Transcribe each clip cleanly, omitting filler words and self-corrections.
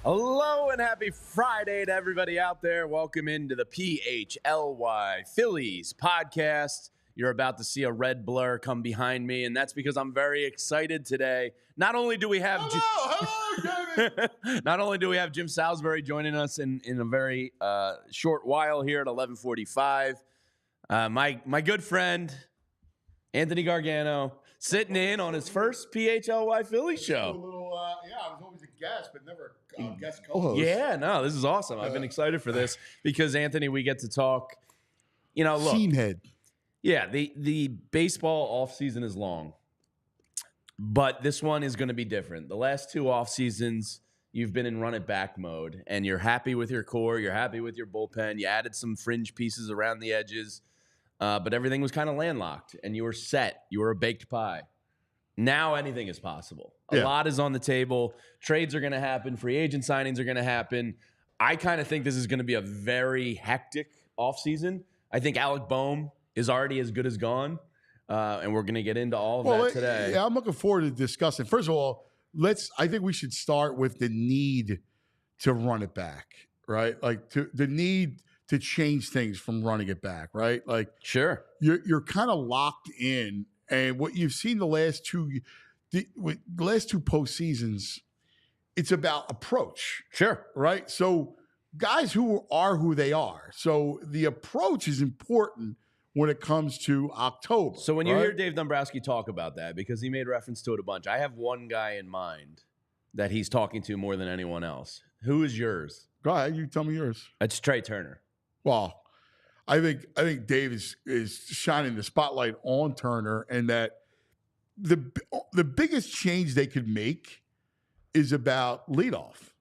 Hello and happy Friday to everybody out there. Welcome into the PHLY Phillies podcast. You're about to see a red blur come behind me, and that's because I'm very excited today. Not only do we have not only do we have Jim Salsbury joining us in a very short while here at 11:45, my good friend Anthony Gargano sitting in on his first PHLY Phillies show. I was always a guest, but never a guest co-host. Yeah, no, this is awesome. I've been excited for this because, Anthony, we get to talk, look. Scene head. Yeah, the baseball offseason is long, but this one is going to be different. The last two off seasons, you've been in run-it-back mode, and you're happy with your core, you're happy with your bullpen, you added some fringe pieces around the edges, but everything was kind of landlocked, and you were set. You were a baked pie. Now anything is possible. A lot is on the table. Trades are going to happen. Free agent signings are going to happen. I kind of think this is going to be a very hectic offseason. I think Alec Boehm is already as good as gone, and we're going to get into all of that today. Yeah, I'm looking forward to discussing. First of all, I think we should start with the need to run it back, right? Like the need to change things from running it back, right? Like, sure, you're kind of locked in. And what you've seen the last two postseasons, it's about approach. Sure. Right? So guys who are who they are. So the approach is important when it comes to October. So when you hear Dave Dombrowski talk about that, because he made reference to it a bunch, I have one guy in mind that he's talking to more than anyone else. Who is yours? Go ahead. You tell me yours. It's Trey Turner. Well, I think Dave is shining the spotlight on Turner, and that the biggest change they could make is about leadoff,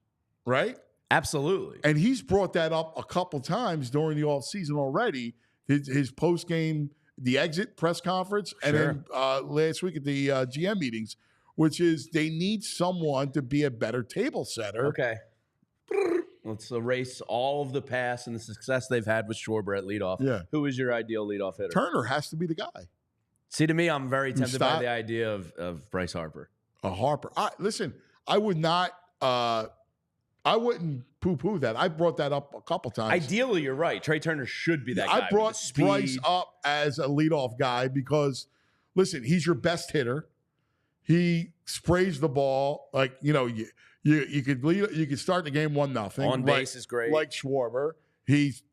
right? Absolutely. And he's brought that up a couple times during the offseason already. His post-game, the exit press conference, and then last week at the GM meetings, which is they need someone to be a better table setter. Okay. Let's erase all of the past and the success they've had with Schwarber at leadoff. Yeah. Who is your ideal leadoff hitter? Turner has to be the guy. See, to me, I'm very tempted by the idea of Bryce Harper. Harper. Listen, I would not. I wouldn't poo-poo that. I brought that up a couple times. Ideally, you're right. Trey Turner should be that guy. I brought Bryce up as a leadoff guy because, listen, he's your best hitter. He sprays the ball like You could lead. You could start the game 1-0. On base is great. Like Schwarber, he's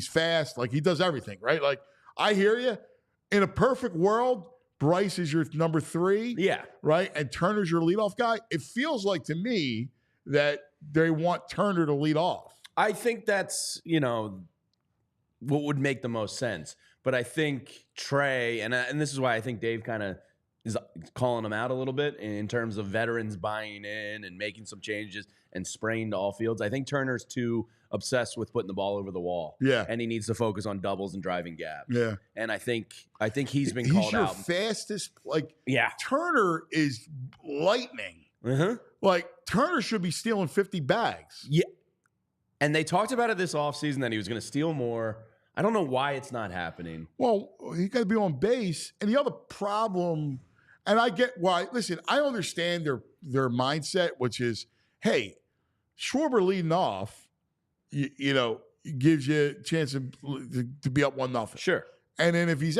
fast. Like he does everything right. Like I hear you. In a perfect world, Bryce is your number 3. Yeah. Right, and Turner's your leadoff guy. It feels like to me that they want Turner to lead off. I think that's what would make the most sense. But I think Trey, and this is why I think Dave kind of is calling him out a little bit in terms of veterans buying in and making some changes and spraying to all fields. I think Turner's too obsessed with putting the ball over the wall. Yeah. And he needs to focus on doubles and driving gaps. Yeah. And I think he's been called out. He's your fastest. Yeah. Turner is lightning. Uh-huh. Like Turner should be stealing 50 bags. Yeah. And they talked about it this offseason that he was going to steal more. I don't know why it's not happening. Well, he got to be on base. And the other problem, and I get why. Listen, I understand their mindset, which is, hey, Schwarber leading off, gives you a chance to be up 1-0. Sure. And then if he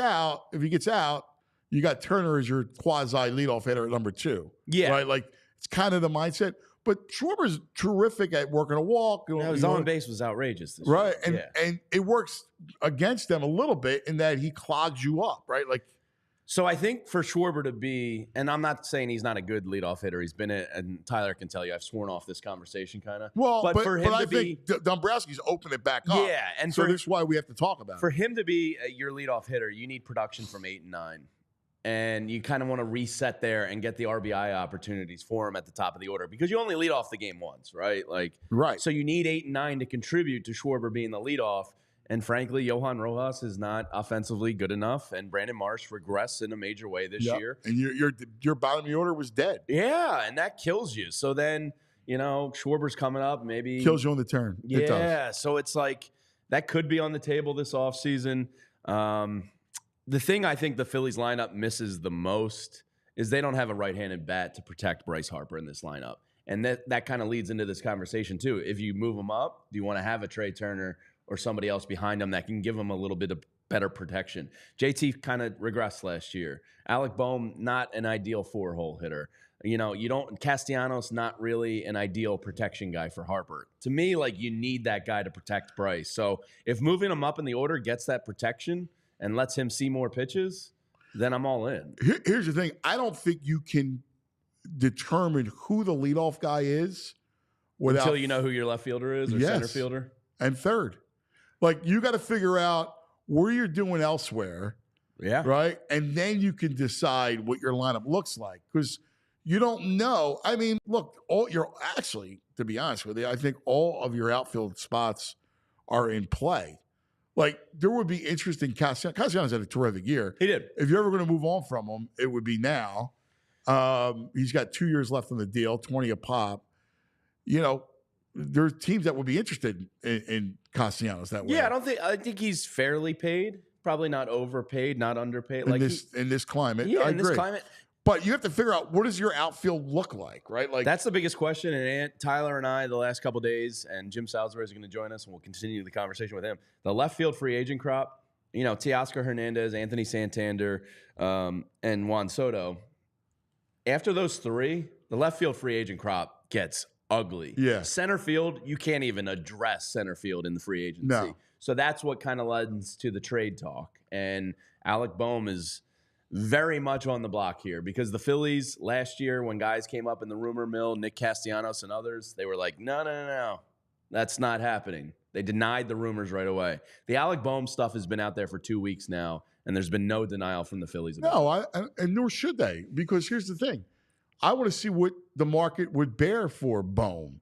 gets out, you got Turner as your quasi leadoff hitter at number 2. Yeah. Right. Like it's kind of the mindset. But Schwarber's terrific at working a walk. His on base was outrageous. Right. And it works against them a little bit in that he clogs you up. Right. Like. So I think for Schwarber to be, and I'm not saying he's not a good leadoff hitter. He's been and Tyler can tell you, I've sworn off this conversation kind of. Well, but for him I think Dombrowski's opened it back up. Yeah, and so this is why we have to talk about it. For him to be your leadoff hitter, you need production from 8 and 9. And you kind of want to reset there and get the RBI opportunities for him at the top of the order because you only lead off the game once, right? Right. So you need 8 and 9 to contribute to Schwarber being the leadoff. And frankly, Johan Rojas is not offensively good enough, and Brandon Marsh regressed in a major way this year. And your bottom of the order was dead. Yeah, and that kills you. So then, Schwarber's coming up, maybe kills you on the turn. Yeah, it does. So it's like that could be on the table this offseason. The thing I think the Phillies lineup misses the most is they don't have a right-handed bat to protect Bryce Harper in this lineup. And that kind of leads into this conversation too. If you move him up, do you want to have a Trey Turner or somebody else behind him that can give him a little bit of better protection? JT kind of regressed last year. Alec Bohm, not an ideal 4-hole hitter. Castellanos, not really an ideal protection guy for Harper. To me, like, you need that guy to protect Bryce. So if moving him up in the order gets that protection and lets him see more pitches, then I'm all in. Here's the thing. I don't think you can determine who the leadoff guy is until you know who your left fielder is or center fielder and third. Like, you got to figure out where you're doing elsewhere, right? And then you can decide what your lineup looks like, because you don't know. I mean, look, to be honest with you, I think all of your outfield spots are in play. Like, there would be interest in Castellanos. Castellanos had a terrific year. He did. If you're ever going to move on from him, it would be now. He's got 2 years left on the deal, 20 a pop. There's teams that would be interested in Castellanos that way. Yeah, I think he's fairly paid. Probably not overpaid, not underpaid. In this climate. Yeah, I in agree. this climate. But you have to figure out, what does your outfield look like, right? Like, that's the biggest question. And Tyler and I, the last couple of days, and Jim Salsbury is going to join us, and we'll continue the conversation with him. The left field free agent crop, Teoscar Hernandez, Anthony Santander, and Juan Soto. After those three, the left field free agent crop gets ugly. Yeah. Center field, you can't even address center field in the free agency. No. So that's what kind of lends to the trade talk. And Alec Bohm is very much on the block here, because the Phillies last year, when guys came up in the rumor mill, Nick Castellanos and others, they were like, no, that's not happening. They denied the rumors right away. The Alec Bohm stuff has been out there for 2 weeks now, and there's been no denial from the Phillies about it. And nor should they, because here's the thing. I want to see what the market would bear for Bohm.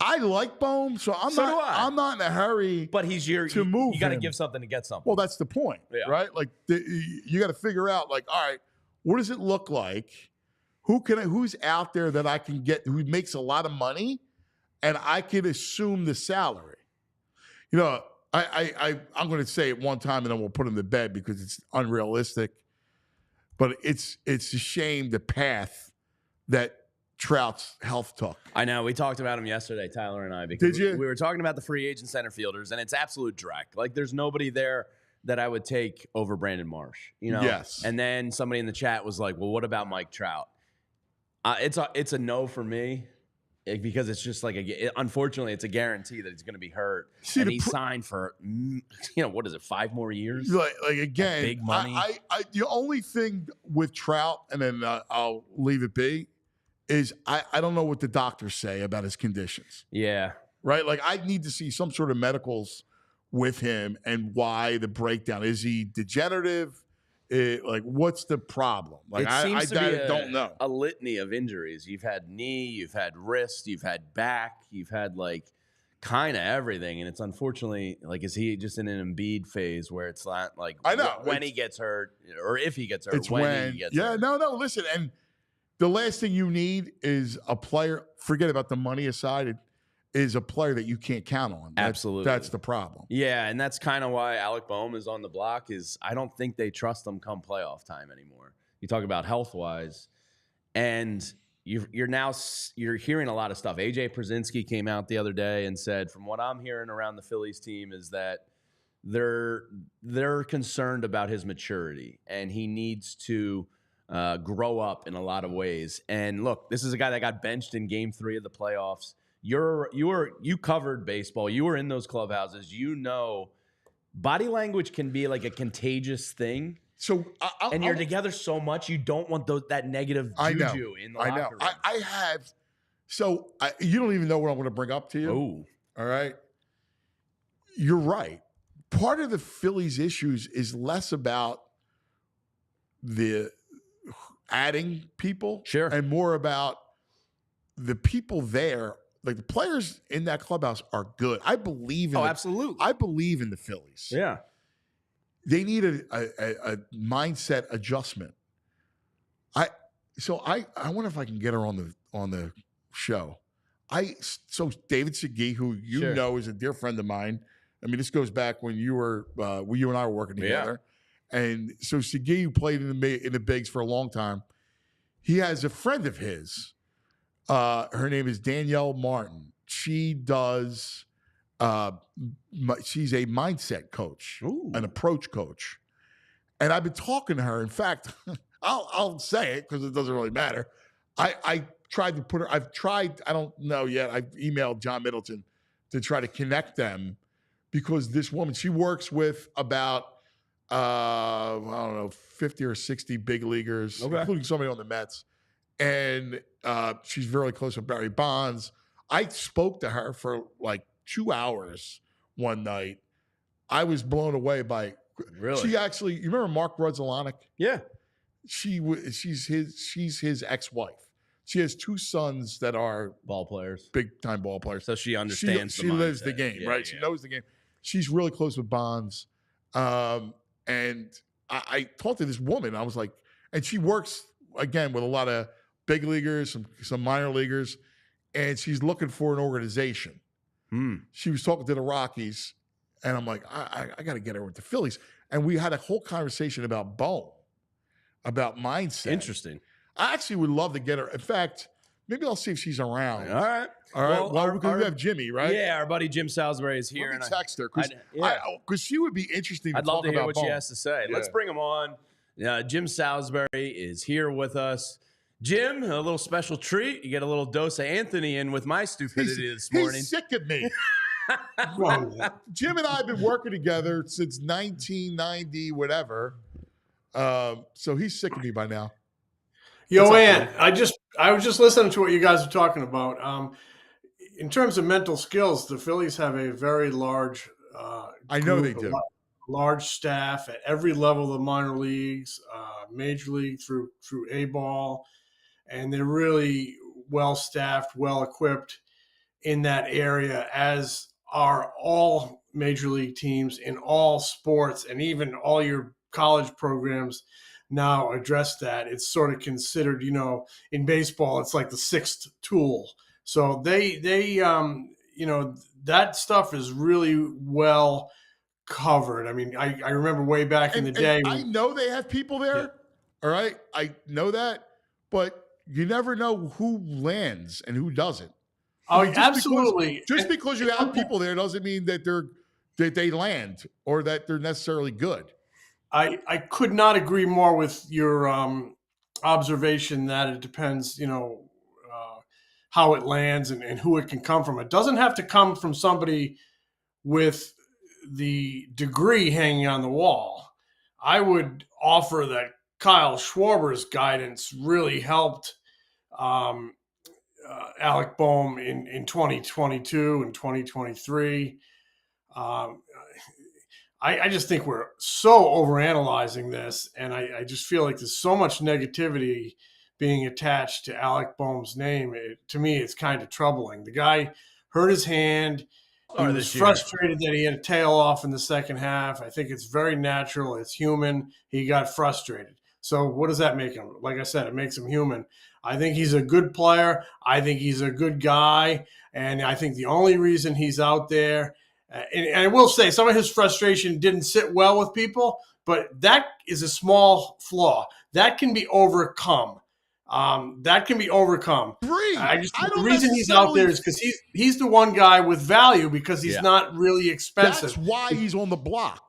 I like Bohm, so I'm not in a hurry. But he's to move. You got to give something to get something. Well, that's the point, right? Like, you got to figure out, like, all right, what does it look like? Who's out there that I can get, who makes a lot of money, and I can assume the salary? I'm going to say it one time and then we'll put him to bed because it's unrealistic. But it's a shame the path that Trout's health took. I know. We talked about him yesterday, Tyler and I. Because Did you? We were talking about the free agent center fielders, and it's absolute dreck. Like, there's nobody there that I would take over Brandon Marsh. Yes. And then somebody in the chat was like, well, what about Mike Trout? It's a no for me. Because it's just like, unfortunately, it's a guarantee that he's going to be hurt. And he signed for, what is it, 5 more years? Like again, big money. The only thing with Trout, and then I'll leave it be, is I don't know what the doctors say about his conditions. Yeah. Right? Like, I need to see some sort of medicals with him and why the breakdown. Is he degenerative? What's the problem? Like, it seems to be don't know. A litany of injuries. You've had knee, you've had wrist, you've had back, you've had kind of everything. And it's unfortunately, is he just in an Embiid phase where it's not like, I know when he gets hurt, or if he gets hurt, it's when he gets hurt. No, listen. And the last thing you need is a player, forget about the money aside, is a player that you can't count on. Absolutely. That's the problem. Yeah, and that's kind of why Alec Bohm is on the block. Is I don't think they trust him come playoff time anymore. You talk about health-wise, and you're hearing a lot of stuff. AJ Przinsky came out the other day and said, from what I'm hearing around the Phillies team, is that they're concerned about his maturity, and he needs to grow up in a lot of ways. And look, this is a guy that got benched in Game 3 of the playoffs. You covered baseball. You were in those clubhouses. Body language can be like a contagious thing. So you're together so much, you don't want that negative juju in the locker room. I have. So you don't even know what I'm going to bring up to you. Oh, all right. You're right. Part of the Phillies' issues is less about the adding people, sure, and more about the people there. Like, the players in that clubhouse are good. I believe in absolutely. I believe in the Phillies. Yeah. They need a mindset adjustment. I wonder if I can get her on the show. So David Segui, who you know is a dear friend of mine. I mean, this goes back when you and I were working together. Yeah. And so Segui, who played in the bigs for a long time, he has a friend of his Her name is Danielle Martin. She does. She's a mindset coach, an approach coach, and I've been talking to her. In fact, I'll say it because it doesn't really matter. I tried to put her. I've tried. I don't know yet. I've emailed John Middleton to try to connect them because this woman, she works with about I don't know, 50 or 60 big leaguers, including somebody on the Mets. And she's very close with Barry Bonds. I spoke to her for like 2 hours one night. I was blown away by. Really? She actually, you remember Mark Rudzelanek? Yeah. She's his ex-wife. She has 2 sons that are ball players, big time ball players. So she understands. She lives the game, right? Yeah. She knows the game. She's really close with Bonds. And I talked to this woman. I was like, and she works again with a lot of big leaguers, some minor leaguers, and she's looking for an organization. She was talking to the Rockies, and I'm like, I got to get her with the Phillies. And we had a whole conversation about Bone, about mindset. Interesting. I actually would love to get her. In fact, maybe I'll see if she's around. All right. Well, because we have Jimmy, right? Yeah, our buddy Jim Salsbury is here. Let me text her because she would be interesting. I'd love to hear what Bone. she has to say. Yeah. Let's bring him on. Jim Salsbury is here with us. Jim, a little special treat. You get a little dose of Anthony in with my stupidity this morning. He's sick of me. Jim and I have been working together since 1990, whatever. So he's sick of me by now. Yo, Ant, I was just listening to what you guys are talking about. In terms of mental skills, the Phillies have a very large I know they do. Large staff at every level of the minor leagues, major league through A-ball, and they're really well-staffed, well-equipped in that area, as are all major league teams in all sports, and even all your college programs now address that. It's sort of considered, in baseball, it's like the 6th tool. So they that stuff is really well covered. I mean, I remember way back in the day. I know they have people there. Yeah. All right. I know that, but you never know who lands and who doesn't. Oh, absolutely. Just because you have people there doesn't mean that they land or that they're necessarily good. I could not agree more with your observation that it depends, how it lands and who it can come from. It doesn't have to come from somebody with the degree hanging on the wall. I would offer that Kyle Schwarber's guidance really helped Alec Boehm in 2022 and 2023. I just think we're so overanalyzing this, and I just feel like there's so much negativity being attached to Alec Boehm's name. To me, it's kind of troubling. The guy hurt his hand. He was frustrated that he had a tail off in the second half. I think it's very natural. It's human. He got frustrated. So what does that make him? Like I said, it makes him human. I think he's a good player. I think he's a good guy. And I think the only reason he's out there, and I will say some of his frustration didn't sit well with people, but that is a small flaw. That can be overcome. The reason he's out there is because he's the one guy with value because he's not really expensive. That's why he's on the block.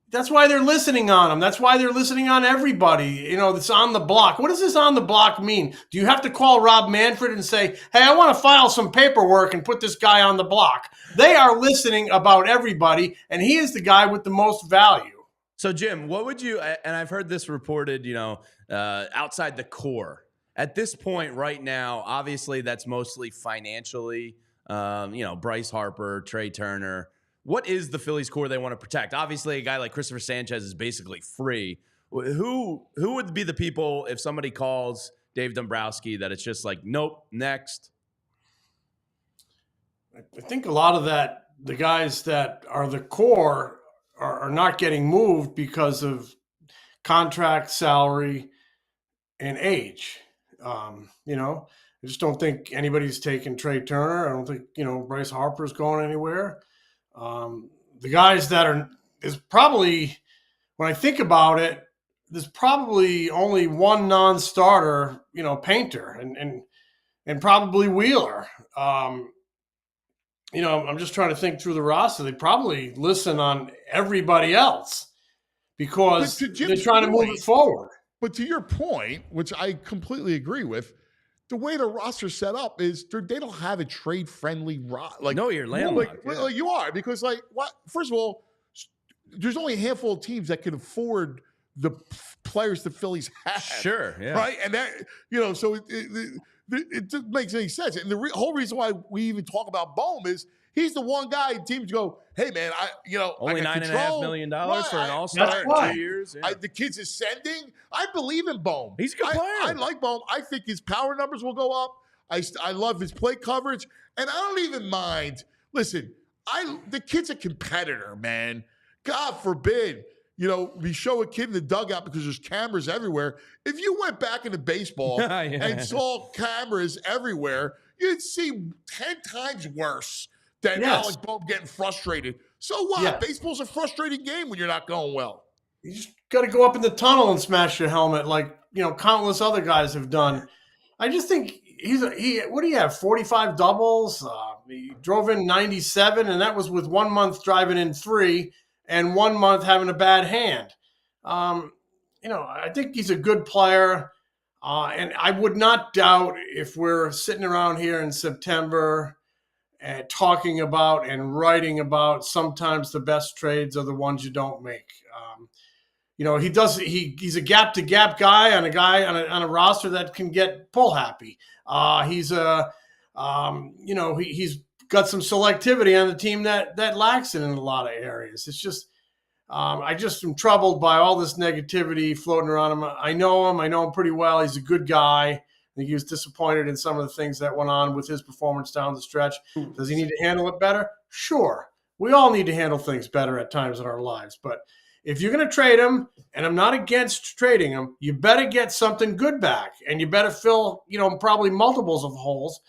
That's why they're listening on him. That's why they're listening on everybody, that's on the block. What does this on the block mean? Do you have to call Rob Manfred and say, hey, I want to file some paperwork and put this guy on the block? They are listening about everybody, and he is the guy with the most value. So, Jim, what would you, and I've heard this reported, outside the core. At this point right now, obviously that's mostly financially, Bryce Harper, Trey Turner. What is the Phillies core they want to protect? Obviously, a guy like Christopher Sanchez is basically free. Who would be the people if somebody calls Dave Dombrowski that it's just like, nope, next? I think a lot of that, the guys that are the core are not getting moved because of contract, salary, and age. I just don't think anybody's taking Trey Turner. I don't think, Bryce Harper's going anywhere. The guys that is probably, when I think about it, there's probably only one non-starter, Painter. And and probably Wheeler. I'm just trying to think through the roster. They probably listen on everybody else because they're trying to move it forward. But to your point, which I completely agree with, the way the roster's set up is they don't have a trade-friendly roster. No, you're landlocked. Like you are, because first of all, there's only a handful of teams that can afford the players the Phillies have. Sure, yeah. Right? And that, so it doesn't make any sense. And the whole reason why we even talk about Bohm is he's the one guy teams go, hey, man, only $9.5 million for an all-star in 2 years. Yeah. The kid's ascending. I believe in Bohm. He's a good player. I like Bohm. I think his power numbers will go up. I love his plate coverage. And I don't even mind. Listen, the kid's a competitor, man. God forbid, we show a kid in the dugout because there's cameras everywhere. If you went back into baseball and saw cameras everywhere, you'd see 10 times worse than Alec Bohm getting frustrated. So what? Yeah. Baseball's a frustrating game when you're not going well. You just got to go up in the tunnel and smash your helmet like, countless other guys have done. I just think what do you have, 45 doubles? He drove in 97, and that was with 1 month driving in 3 and 1 month having a bad hand. I think he's a good player. And I would not doubt if we're sitting around here in September and talking about and writing about sometimes the best trades are the ones you don't make. He's a gap to gap guy on a roster that can get pull happy. He's got some selectivity on the team that lacks it in a lot of areas. It's just, I just am troubled by all this negativity floating around him. I know him pretty well. He's a good guy. I think he was disappointed in some of the things that went on with his performance down the stretch. Does he need to handle it better? Sure. We all need to handle things better at times in our lives. But if you're going to trade him, and I'm not against trading him, you better get something good back. And you better fill, probably multiples of holes.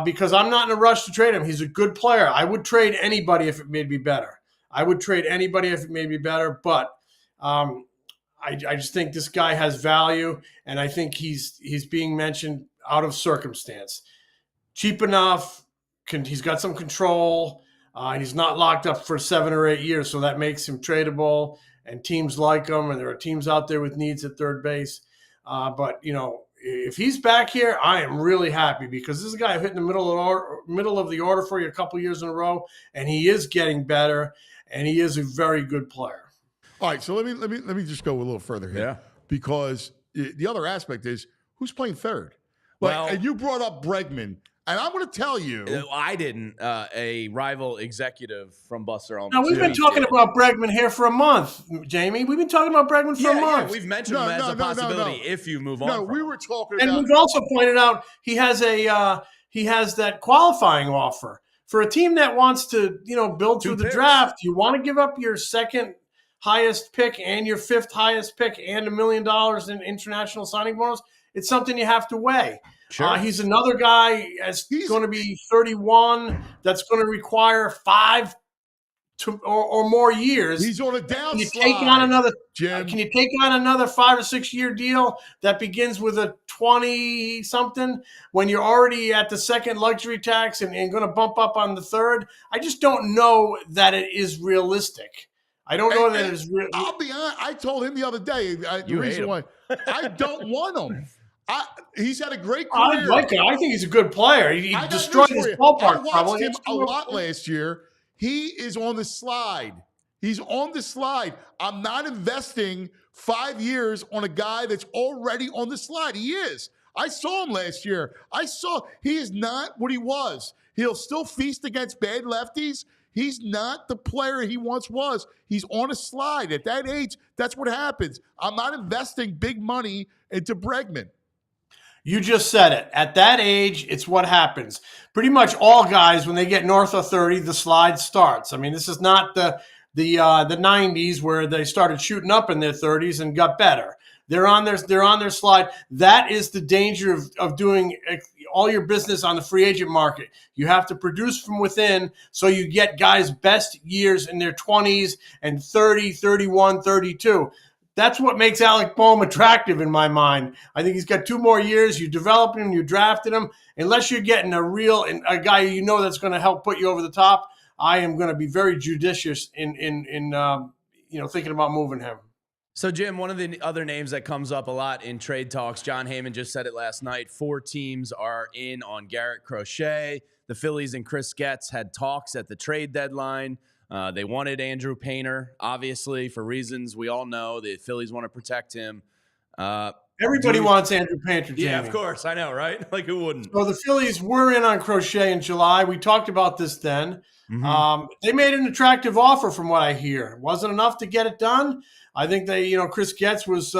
Because I'm not in a rush to trade him. He's a good player. I would trade anybody if it made me better. But I just think this guy has value, and I think he's being mentioned out of circumstance. Cheap enough, he's got some control. He's not locked up for 7 or 8 years, so that makes him tradable, and teams like him, and there are teams out there with needs at third base. But if he's back here, I am really happy because this is a guy who hit in the middle of the order for you a couple years in a row, and he is getting better, and he is a very good player. All right, so let me just go a little further here, because the other aspect is who's playing third. And you brought up Bregman, and I'm going to tell you, I didn't. A rival executive from Buster Olney. Now we've been talking about Bregman here for a month, Jamie. We've been talking about Bregman for a month. Yeah, we've mentioned him as a possibility if you move on. No, we were talking about, and we've also pointed out he has that qualifying offer for a team that wants to build through the draft. You want to give up your second highest pick and your fifth highest pick and $1 million in international signing bonus. It's something you have to weigh. Sure. He's another guy he's going to be 31. That's going to require 5 or more years. He's on a downslide. Can you take on another 5 or 6 year deal that begins with a 20 something when you're already at the second luxury tax and going to bump up on the third? I just don't know that it is realistic. I don't know that it is real. I'll be honest. I told him the other day the reason why I don't want him. He's had a great career. I like him. I think he's a good player. He destroyed his ballpark. I watched him a lot last year. He is on the slide. He's on the slide. I'm not investing 5 years on a guy that's already on the slide. He is. I saw him last year. He is not what he was. He'll still feast against bad lefties. He's not the player he once was. He's on a slide. At that age, that's what happens. I'm not investing big money into Bregman. You just said it. At that age, it's what happens. Pretty much all guys, when they get north of 30, the slide starts. I mean, this is not the 90s where they started shooting up in their 30s and got better. They're on their slide. That is the danger of doing all your business on the free agent market. You have to produce from within so you get guys' best years in their 20s and 30, 31, 32. That's what makes Alec Bohm attractive in my mind. I think he's got 2 more years. You develop him, you drafted him. Unless you're getting a guy that's going to help put you over the top, I am going to be very judicious in thinking about moving him. So, Jim, one of the other names that comes up a lot in trade talks, John Heyman just said it last night, 4 teams are in on Garrett Crochet. The Phillies and Chris Getz had talks at the trade deadline. They wanted Andrew Painter, obviously, for reasons we all know. The Phillies want to protect him. Everybody wants Andrew Painter, Jamie. Yeah, of course. I know, right? Like, who wouldn't? So the Phillies were in on Crochet in July. We talked about this then. Mm-hmm. They made an attractive offer from what I hear. It wasn't enough to get it done. I think Chris Getz was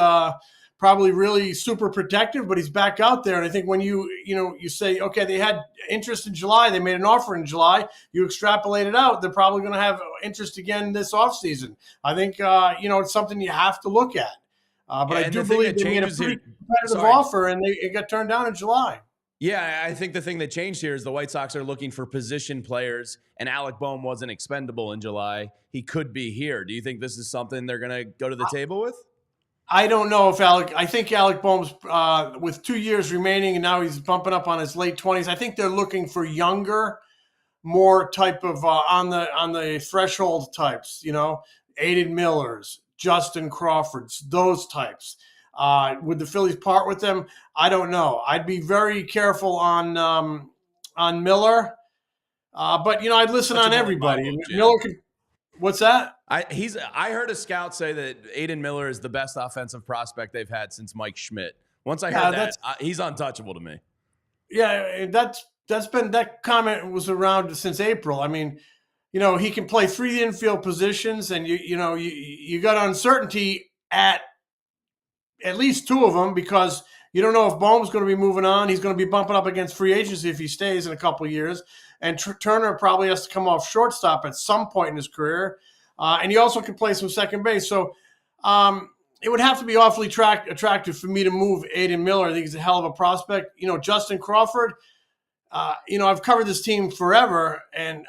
probably really super protective, but he's back out there. And I think when you say, okay, they had interest in July, they made an offer in July, you extrapolate it out, they're probably going to have interest again this offseason. I think, it's something you have to look at. But I do believe they made a pretty competitive offer, and it got turned down in July. Yeah, I think the thing that changed here is the White Sox are looking for position players, and Alec Bohm wasn't expendable in July. He could be here. Do you think this is something they're going to go to the table with? I don't know if I think Alec Bohm's with 2 years remaining, and now he's bumping up on his late 20s. I think they're looking for younger, more type of on the threshold types, Aidan Millers, Justin Crawfords, those types. Would the Phillies part with them? I don't know. I'd be very careful on Miller, but I'd listen on everybody. Miller could. What's that? I heard a scout say that Aidan Miller is the best offensive prospect they've had since Mike Schmidt. Once I heard that, he's untouchable to me. Yeah, that comment was around since April. I mean, he can play 3 infield positions, and you got uncertainty at least 2 of them because you don't know if Bohm's going to be moving on. He's going to be bumping up against free agency if he stays in a couple of years. And Turner probably has to come off shortstop at some point in his career. And he also can play some second base. So it would have to be awfully attractive for me to move Aidan Miller. I think he's a hell of a prospect. Justin Crawford, I've covered this team forever. And,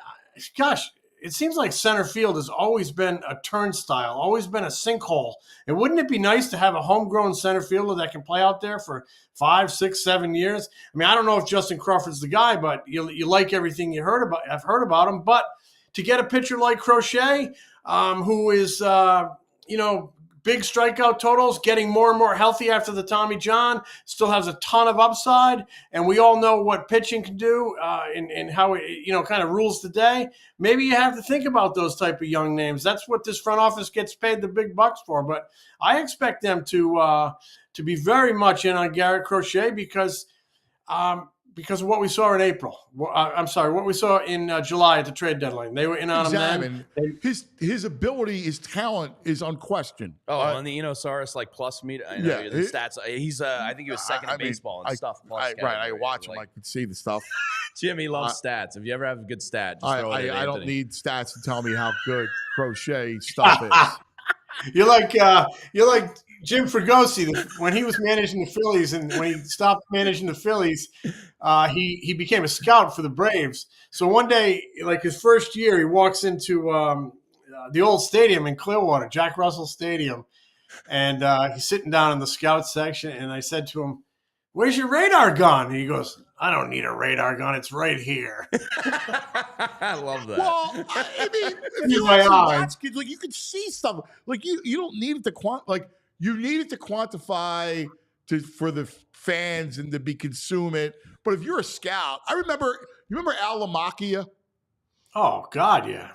gosh, it seems like center field has always been a turnstile, always been a sinkhole. And wouldn't it be nice to have a homegrown center fielder that can play out there for 5, 6, 7 years? I mean, I don't know if Justin Crawford's the guy, but you like everything I've heard about him. But to get a pitcher like Crochet, who is, big strikeout totals, getting more and more healthy after the Tommy John, still has a ton of upside. And we all know what pitching can do and how it, kind of rules the day. Maybe you have to think about those type of young names. That's what this front office gets paid the big bucks for. But I expect them to be very much in on Garrett Crochet because of what we saw in April. What we saw in July at the trade deadline. They were in on him then. His ability, his talent is unquestioned. Oh, on the Enosaurus plus meter. I know the stats. He's I think he was second in baseball and stuff. I watch him. I can see the stuff. Jimmy loves stats. If you ever have a good stat, just throw it at I don't need stats to tell me how good Crochet stuff is. You're like Jim Fregosi when he was managing the Phillies, and when he stopped managing the Phillies, he became a scout for the Braves. So one day, like his first year, he walks into the old stadium in Clearwater, Jack Russell Stadium, and he's sitting down in the scout section. And I said to him, "Where's your radar gun?" And he goes, "I don't need a radar gun. It's right here." I love that. Well, I mean, if you watch kids, you can see stuff. You don't need it to you need it to quantify for the fans and to be consume it. But if you're a scout, you remember Al Lamakia? Oh God, yeah.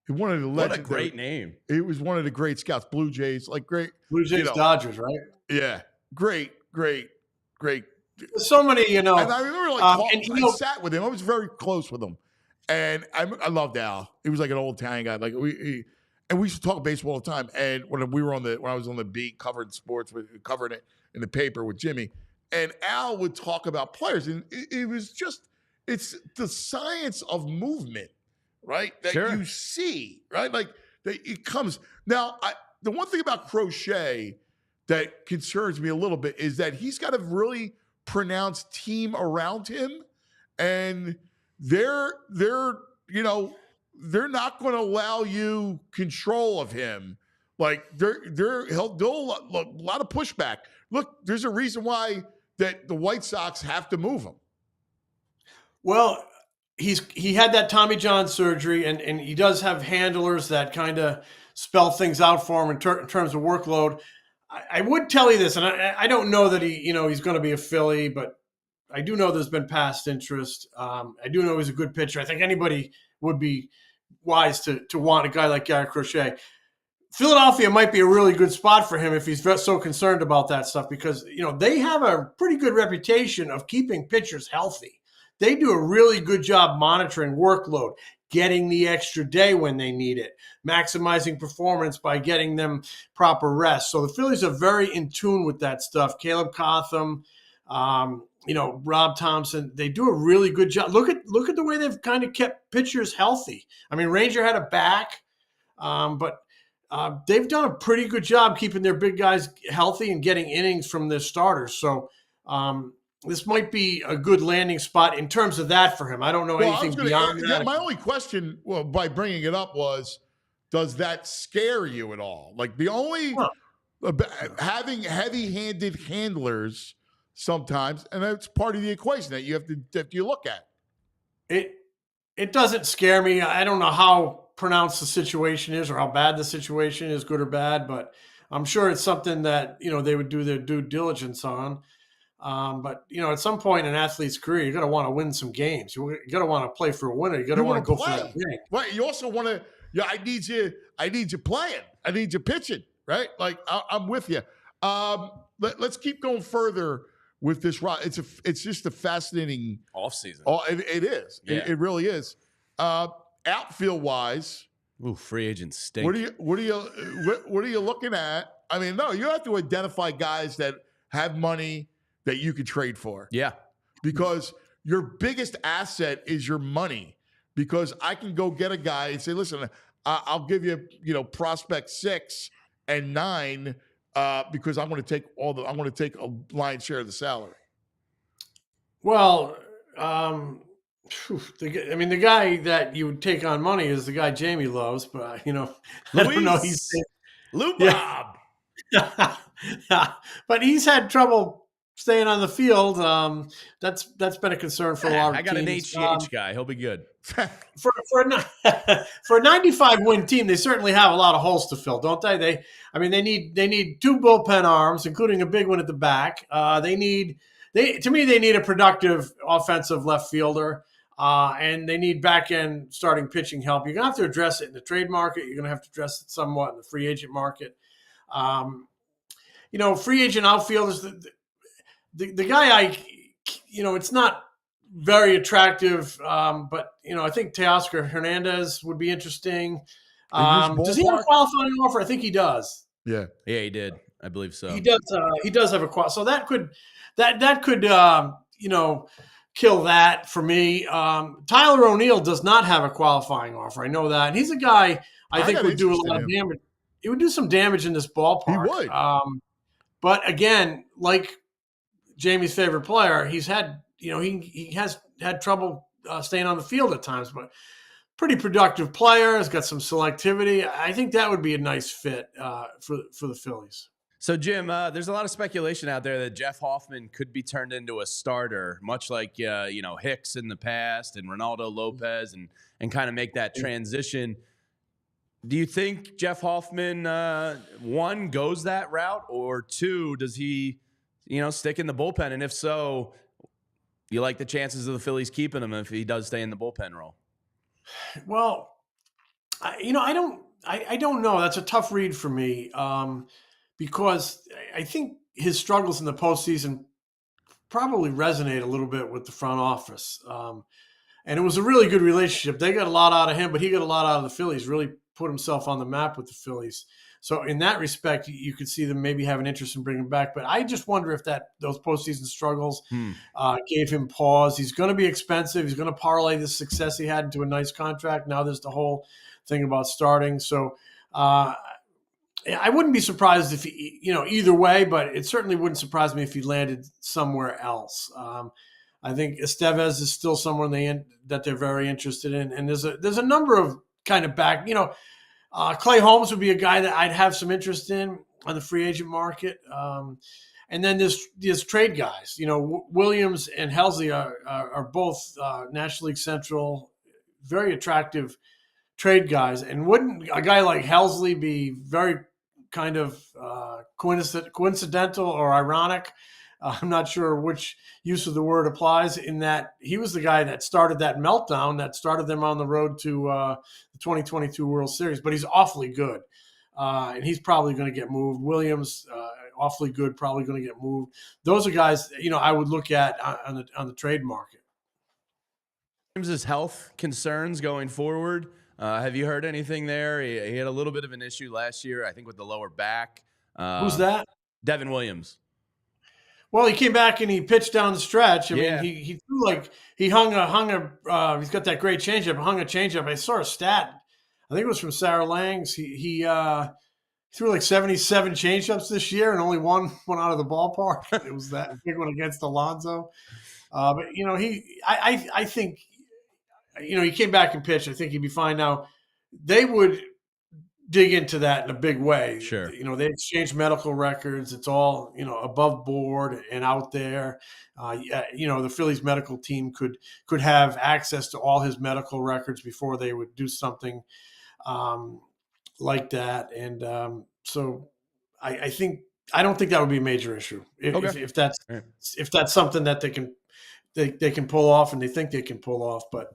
One of the legends. What a great name. It was one of the great scouts. Blue Jays, great. Blue Jays, Dodgers, right? Yeah, great. There's so many, And I remember, I sat with him. I was very close with him, and I loved Al. He was like an old Italian guy. And we used to talk baseball all the time. And when I was on the beat covering sports, covering it in the paper with Jimmy, and Al would talk about players, and it's the science of movement, right? That you see, right? That it comes. Now, the one thing about Crochet that concerns me a little bit is that he's got a really pronounced team around him, and they're not going to allow you control of him Like he'll do a lot of pushback. Look, there's a reason why that the White Sox have to move him. Well, he had that Tommy John surgery, and he does have handlers that kind of spell things out for him in terms of workload. I would tell you this, and I don't know that he's going to be a Philly, but I do know there's been past interest. I do know he's a good pitcher. I think anybody would be wise to want a guy like Garrett Crochet. Philadelphia might be a really good spot for him if he's so concerned about that stuff, because they have a pretty good reputation of keeping pitchers healthy. They do a really good job monitoring workload, getting the extra day when they need it, maximizing performance by getting them proper rest. So the Phillies are very in tune with that stuff. Caleb Cotham, Rob Thompson, they do a really good job. Look at the way they've kind of kept pitchers healthy. I mean, Ranger had a back, but they've done a pretty good job keeping their big guys healthy and getting innings from their starters. So this might be a good landing spot in terms of that for him. I don't know anything beyond that. My only question, by bringing it up, was, does that scare you at all? Like the only having heavy-handed handlers sometimes, and that's part of the equation that you have to look at. It doesn't scare me. I don't know how pronounced the situation is or how bad the situation is, good or bad, but I'm sure it's something that they would do their due diligence on. But at some point in an athlete's career, you got to want to win some games. You got to want to play for a winner. You got to want to go for that game. Right. You also want to. Yeah, I need you playing. I need you pitching. Right. Like I'm with you. Let's keep going further with this. It's just a fascinating offseason. It is. Yeah. It really is. Outfield wise. Ooh, free agents stink. What are you looking at? I mean, no, you have to identify guys that have money that you could trade for. Yeah. Because your biggest asset is your money. Because I can go get a guy and say, listen, I'll give you, prospect 6 and 9 because I'm going to take a lion's share of the salary. Well, the guy that you would take on money is the guy Jamie loves, but I don't know. He's Lou Bob. Yeah. But he's had trouble staying on the field. That's been a concern for a lot of teams. I got an HGH guy. He'll be good. For a 95 win team, they certainly have a lot of holes to fill, don't they? They need 2 bullpen arms, including a big one at the back. They need a productive offensive left fielder. And they need back-end starting pitching help. You're going to have to address it in the trade market. You're going to have to address it somewhat in the free agent market. Free agent outfielders, the guy it's not very attractive, but, I think Teoscar Hernandez would be interesting. Does he have a qualifying offer? I think he does. Yeah. Yeah, he did. I believe so. He does have a qual. So that could kill that for me. Tyler O'Neill does not have a qualifying offer. I know that. And he's a guy I think would do a lot of damage. He would do some damage in this ballpark. He would. But again, like Jamie's favorite player, he's had, he has had trouble staying on the field at times, but pretty productive player. Has got some selectivity. I think that would be a nice fit for the Phillies. So, Jim, there's a lot of speculation out there that Jeff Hoffman could be turned into a starter, much like, Hicks in the past and Ronaldo Lopez, and kind of make that transition. Do you think Jeff Hoffman, 1, goes that route, or 2, does he, stick in the bullpen? And if so, you like the chances of the Phillies keeping him if he does stay in the bullpen role? Well, I don't know. That's a tough read for me. Because I think his struggles in the postseason probably resonate a little bit with the front office. And it was a really good relationship. They got a lot out of him, but he got a lot out of the Phillies, really put himself on the map with the Phillies. So in that respect, you could see them maybe have an interest in bringing him back. But I just wonder if those postseason struggles gave him pause. He's going to be expensive. He's going to parlay the success he had into a nice contract. Now there's the whole thing about starting. So I wouldn't be surprised if he, either way, but it certainly wouldn't surprise me if he landed somewhere else. I think Estevez is still someone that they're very interested in, and there's a number of kind of back. Clay Holmes would be a guy that I'd have some interest in on the free agent market. And then there's trade guys. Williams and Helsley are both National League Central, very attractive trade guys. And wouldn't a guy like Helsley be very kind of coincidental or ironic? I'm not sure which use of the word applies, in that he was the guy that started that meltdown that started them on the road to the 2022 World Series. But he's awfully good, and he's probably going to get moved. Williams, awfully good, probably going to get moved. Those are guys, I would look at on the trade market. His health concerns going forward. Have you heard anything there? He had a little bit of an issue last year, I think, with the lower back. Who's that? Devin Williams. Well, he came back and he pitched down the stretch. I mean, he threw he hung a he's got that great changeup. Hung a changeup. I saw a stat. I think it was from Sarah Langs. He threw like 77 changeups this year, and only one went out of the ballpark. It was that big one against Alonso. But I think he came back and pitched. I think he'd be fine now. They would dig into that in a big way. Sure. They exchange medical records. It's all, above board and out there. The Phillies medical team could have access to all his medical records before they would do something like that. And so I don't think that would be a major issue if that's something that they can pull off, and they think they can pull off. But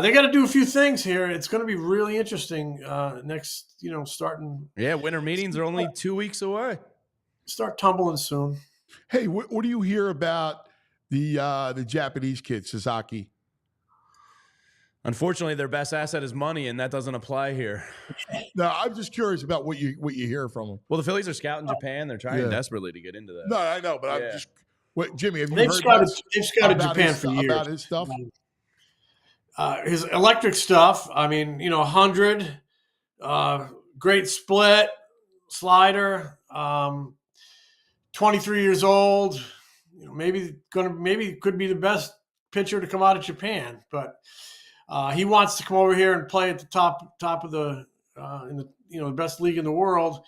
they got to do a few things here. It's going to be really interesting next, starting. Yeah, winter meetings are only 2 weeks away. Start tumbling soon. Hey, what do you hear about the Japanese kid, Sasaki? Unfortunately, their best asset is money, and that doesn't apply here. No, I'm just curious about what you hear from them. Well, the Phillies are scouting Japan. They're trying desperately to get into that. No, I know, but I'm just. Wait, Jimmy, have you They've heard scouted Japan for years about his stuff? His electric stuff. I mean, 100, great split, slider, 23 years old. Maybe could be the best pitcher to come out of Japan, but he wants to come over here and play at the top of the in the the best league in the world.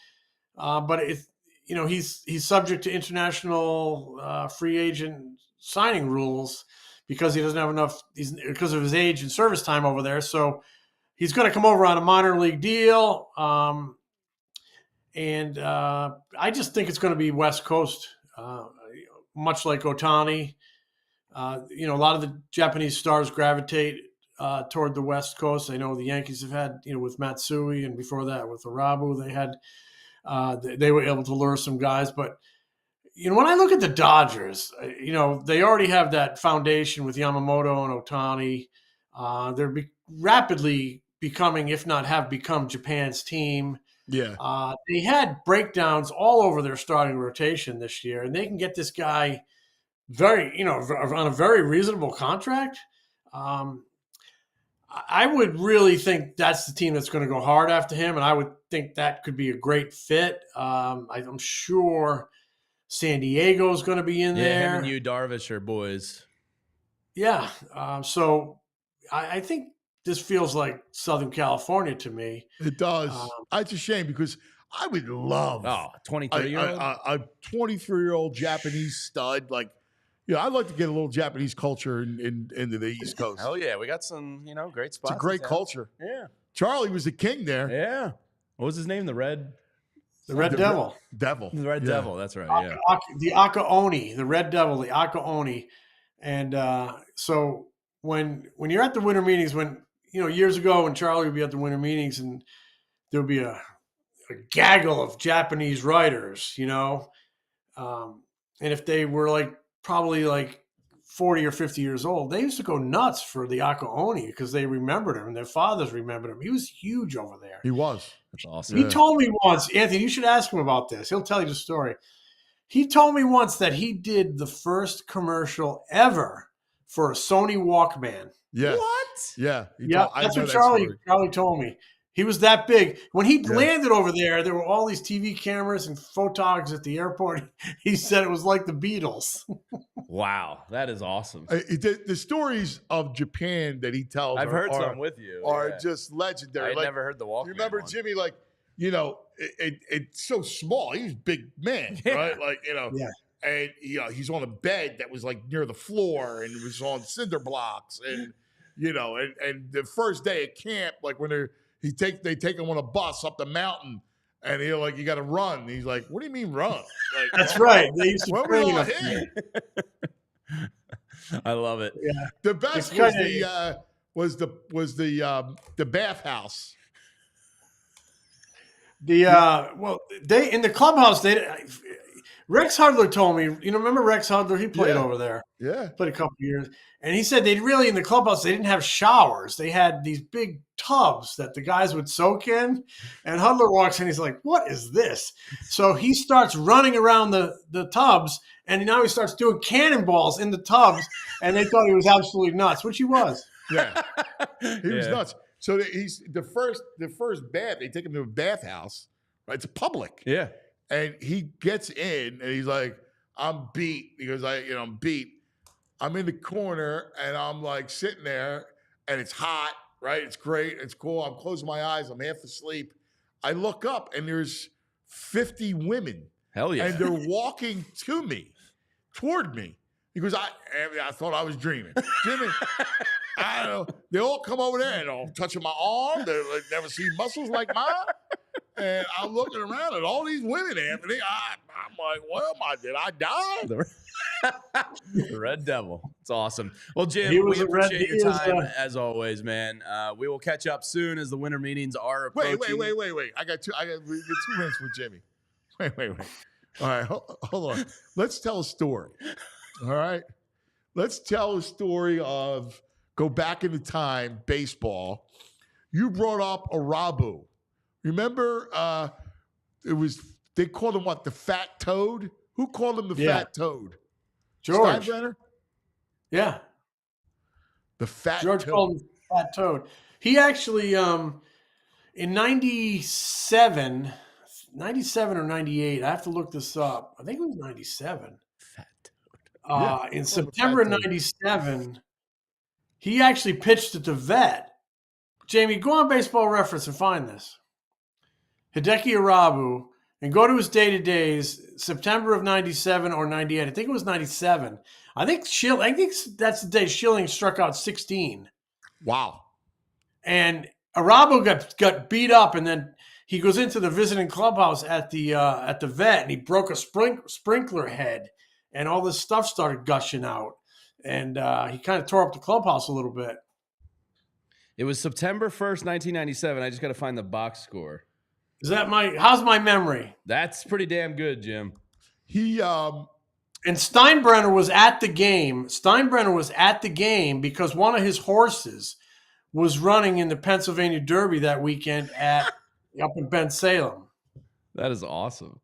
But he's subject to international free agent signing rules because he doesn't have enough. Because of his age and service time over there. So he's going to come over on a minor league deal. And I just think it's going to be West Coast, much like Ohtani. A lot of the Japanese stars gravitate toward the West Coast. I know the Yankees have had, with Matsui, and before that with Arabu, they had. They were able to lure some guys, but when I look at the Dodgers, they already have that foundation with Yamamoto and Ohtani. They're rapidly becoming, if not have become, Japan's team. Yeah, they had breakdowns all over their starting rotation this year, and they can get this guy on a very reasonable contract. I would really think that's the team that's going to go hard after him, and I would think that could be a great fit. I'm sure San Diego is going to be in there. Yeah, him and you, Darvish, are boys. Yeah, so I think this feels like Southern California to me. It does. It's a shame because I would love 23-year-old? A 23-year-old Japanese stud like. Yeah, I'd like to get a little Japanese culture into the East Coast. Hell yeah, we got some, great spots. It's a great culture. Yeah, Charlie was the king there. Yeah, what was his name? The Red Devil. The Red Devil. That's right. Yeah, the Akaoni, the Red Devil, the Akaoni, and so when you're at the winter meetings, when years ago when Charlie would be at the winter meetings, and there would be a gaggle of Japanese writers, and if they were probably 40 or 50 years old, they used to go nuts for the Akaoni because they remembered him and their fathers remembered him. He was huge over there. He was. That's awesome. He told me once, Anthony, you should ask him about this. He'll tell you the story. He told me once that he did the first commercial ever for a Sony Walkman. Yeah. What? Yeah. That's what Charlie told me. He was that big. When he landed over there were all these TV cameras and photogs at the airport. He said it was like the Beatles. Wow, that is awesome. The stories of Japan that he tells I've heard some with you. Are just legendary. I never heard the Walkman. You remember one. Jimmy, it's so small. He's a big man, right? And he's on a bed that was like near the floor and it was on cinder blocks. And, and the first day at camp, like when they take him on a bus up the mountain and you got to run. And he's like, what do you mean run? Like, That's right. They used to when train we all up here? I love it. Yeah. The best was the bathhouse. They in the clubhouse. Rex Hudler told me. Remember Rex Hudler? He played over there. Yeah, played a couple of years, and he said they really in the clubhouse they didn't have showers. They had these big tubs that the guys would soak in. And Hudler walks in. He's like, "What is this?" So he starts running around the tubs, and now he starts doing cannonballs in the tubs. And they thought he was absolutely nuts, which he was. Yeah, he was nuts. So he's the first bath. They take him to a bathhouse. Right, it's public. Yeah, and he gets in and he's like, "I'm beat." He goes, "I'm beat. I'm in the corner and I'm like sitting there and it's hot, right? It's great. It's cool. I'm closing my eyes. I'm half asleep. I look up and there's 50 women. Hell yeah, and they're walking toward me." He goes, I thought I was dreaming. Jimmy, I don't know. They all come over there and all touching my arm. They're like, never seen muscles like mine. And I'm looking around at all these women, Anthony. I'm like, did I die? The Red Devil. It's awesome. Well, Jim, we appreciate your time as always, man. We will catch up soon as the winter meetings are approaching. Wait. I got 2 minutes with Jimmy. Wait. All right, hold on. Let's tell a story. All right. Let's tell a story of go back into time, baseball. You brought up Arabu. Remember, they called him what? The Fat Toad? Who called him the Fat Toad? George. Steinbrenner? Yeah. The Fat George Toad. called him Fat Toad. He actually, in 97 or 98, I have to look this up. I think it was 97. Fat Toad. In September of 97, he actually pitched at the Vet. Jamie, go on Baseball Reference and find this. Hideki Arabu, and go to his day-to-days, September of 97 or 98. I think it was 97. I think that's the day Schilling struck out 16. Wow. And Arabu got beat up, and then he goes into the visiting clubhouse at the Vet, and he broke a sprinkler head, and all this stuff started gushing out. And he kind of tore up the clubhouse a little bit. It was September 1st, 1997. I just got to find the box score. How's my memory? That's pretty damn good, Jim. And Steinbrenner was at the game. Steinbrenner was at the game because one of his horses was running in the Pennsylvania Derby that weekend up in Bensalem. That is awesome.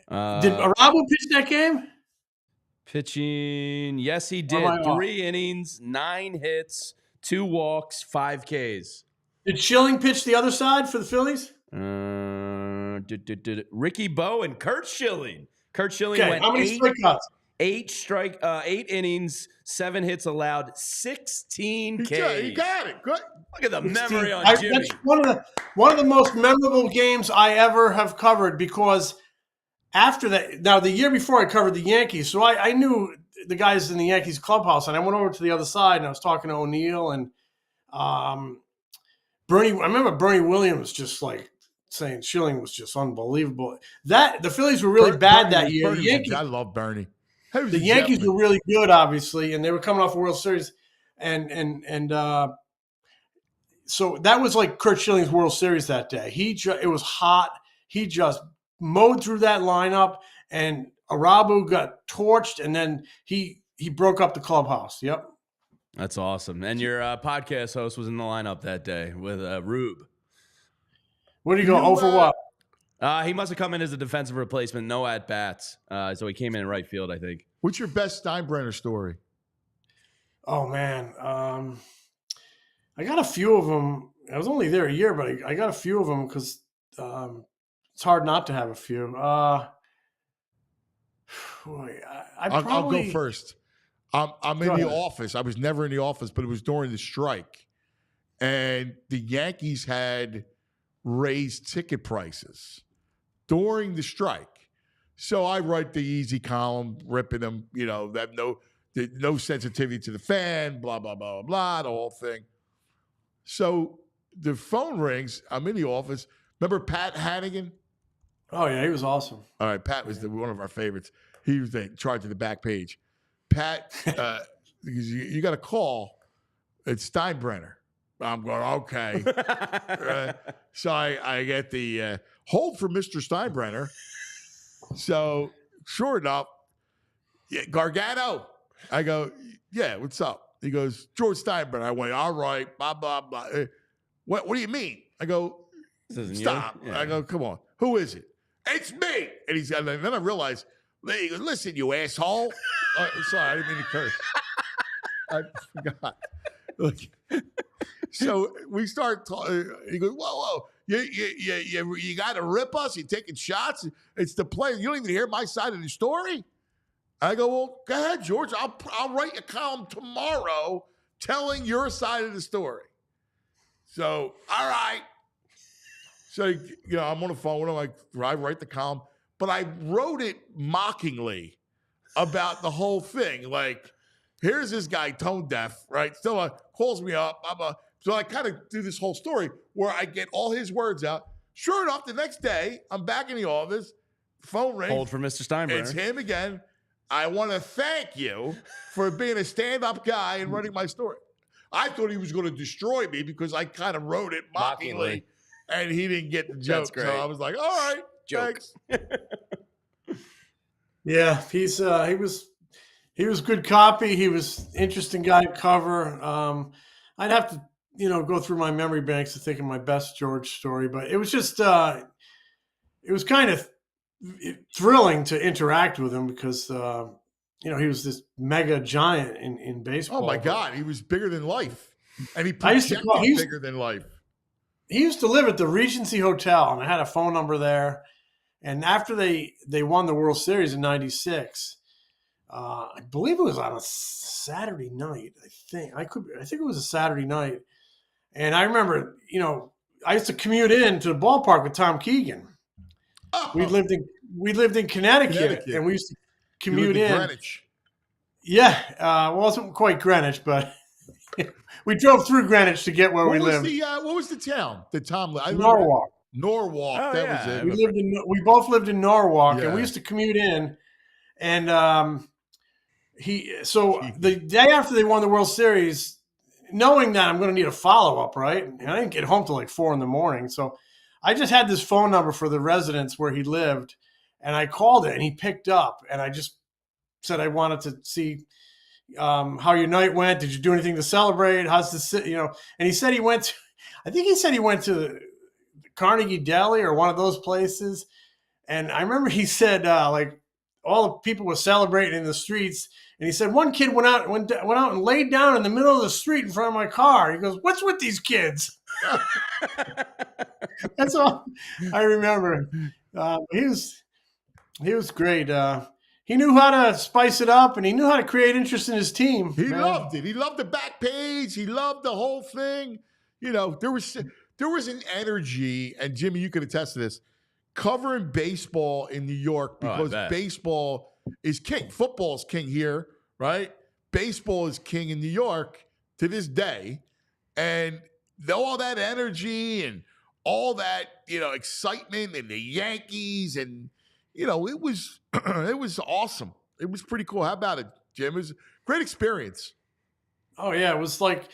Did Arabu pitch that game? Pitching, yes, he did. 3 innings, 9 hits, 2 walks, 5 Ks. Did Schilling pitch the other side for the Phillies? Ricky Bowe and Kurt Schilling. Kurt Schilling went how many strikeouts? 8 innings, 7 hits allowed, 16 Ks. You got it. Good. Look at the memory on Jimmy. That's one of the most memorable games I ever have covered because after that, now the year before I covered the Yankees, so I knew the guys in the Yankees clubhouse, and I went over to the other side and I was talking to O'Neill and Bernie. I remember Bernie Williams just like saying Schilling was just unbelievable. That the Phillies were really bad that year. The Yankees, I love Bernie. The Yankees were really good, obviously, and they were coming off a World Series, and so that was like Kurt Schilling's World Series that day. It was hot. He just mowed through that lineup, and Arabu got torched, and then he broke up the clubhouse. Yep. That's awesome. And your podcast host was in the lineup that day with Rube. Where did he go? 0 for what? He must have come in as a defensive replacement, no at-bats. So he came in right field, I think. What's your best Steinbrenner story? Oh, man. I got a few of them. I was only there a year, but I got a few of them because it's hard not to have a few. Boy, I'll go first. I'm in the ahead. office. I was never in the office, but it was during the strike. And the Yankees had raised ticket prices during the strike. So I write the easy column, ripping them, that no sensitivity to the fan, blah, blah, blah, blah, the whole thing. So the phone rings. I'm in the office. Remember Pat Hannigan? Oh, yeah, he was awesome. All right, Pat was one of our favorites. He was in charge of the back page. Pat, you got a call. It's Steinbrenner. I'm going, okay. So I get the hold for Mr. Steinbrenner. So sure enough, Gargano. I go, yeah, what's up? He goes, George Steinbrenner. I went, all right, blah, blah, blah. What do you mean? I go, stop. Yeah. I go, come on. Who is it? It's me. And then I realized, he goes, listen, you asshole. Sorry, I didn't mean to curse. I forgot. Look. So we start talking. He goes, whoa. You got to rip us? You're taking shots? It's the play. You don't even hear my side of the story? I go, well, go ahead, George. I'll write a column tomorrow telling your side of the story. So, all right. So, I'm on the phone. I write the column. But I wrote it mockingly about the whole thing. Like, here's this guy, tone deaf, right? Still calls me up. So I kind of do this whole story where I get all his words out. Sure enough, the next day, I'm back in the office. Phone rings. Hold for Mr. Steinbrenner. It's him again. I want to thank you for being a stand-up guy and running my story. I thought he was going to destroy me because I kind of wrote it mockingly. And he didn't get the joke. So I was like, all right, joke. Thanks. Yeah, he was good copy. He was interesting guy to cover. I'd have to, go through my memory banks to think of my best George story, but it was just, it was kind of thrilling to interact with him because, he was this mega giant in baseball. Oh my God, he was bigger than life, and he projected bigger than life. He used to live at the Regency Hotel, and I had a phone number there. And after they won the World Series in '96, I believe it was on a Saturday night. I think it was a Saturday night. And I remember, I used to commute in to the ballpark with Tom Keegan. Oh. We lived in Connecticut, and we used to commute in. Greenwich. Yeah, well, it wasn't quite Greenwich, but we drove through Greenwich to get where we lived. What was the town that Tom lived? Norwalk. Norwalk. Oh, that was it. We both lived in Norwalk, and we used to commute in. And the day after they won the World Series, knowing that I'm going to need a follow-up, right? And I didn't get home till like 4 a.m. So I just had this phone number for the residence where he lived, and I called it, and he picked up, and I just said I wanted to see how your night went. Did you do anything to celebrate? How's this? And he said he went to Carnegie Deli or one of those places. And I remember he said, like, all the people were celebrating in the streets. And he said, one kid went out and laid down in the middle of the street in front of my car. He goes, what's with these kids? That's all I remember. He was great. He knew how to spice it up, and he knew how to create interest in his team. He loved it. He loved the back page. He loved the whole thing. There was an energy, and Jimmy, you could attest to this, covering baseball in New York because baseball is king. Football is king here, right? Baseball is king in New York to this day. And all that energy and all that, excitement and the Yankees and, it was awesome. It was pretty cool. How about it, Jim? It was a great experience. Oh, yeah. It was like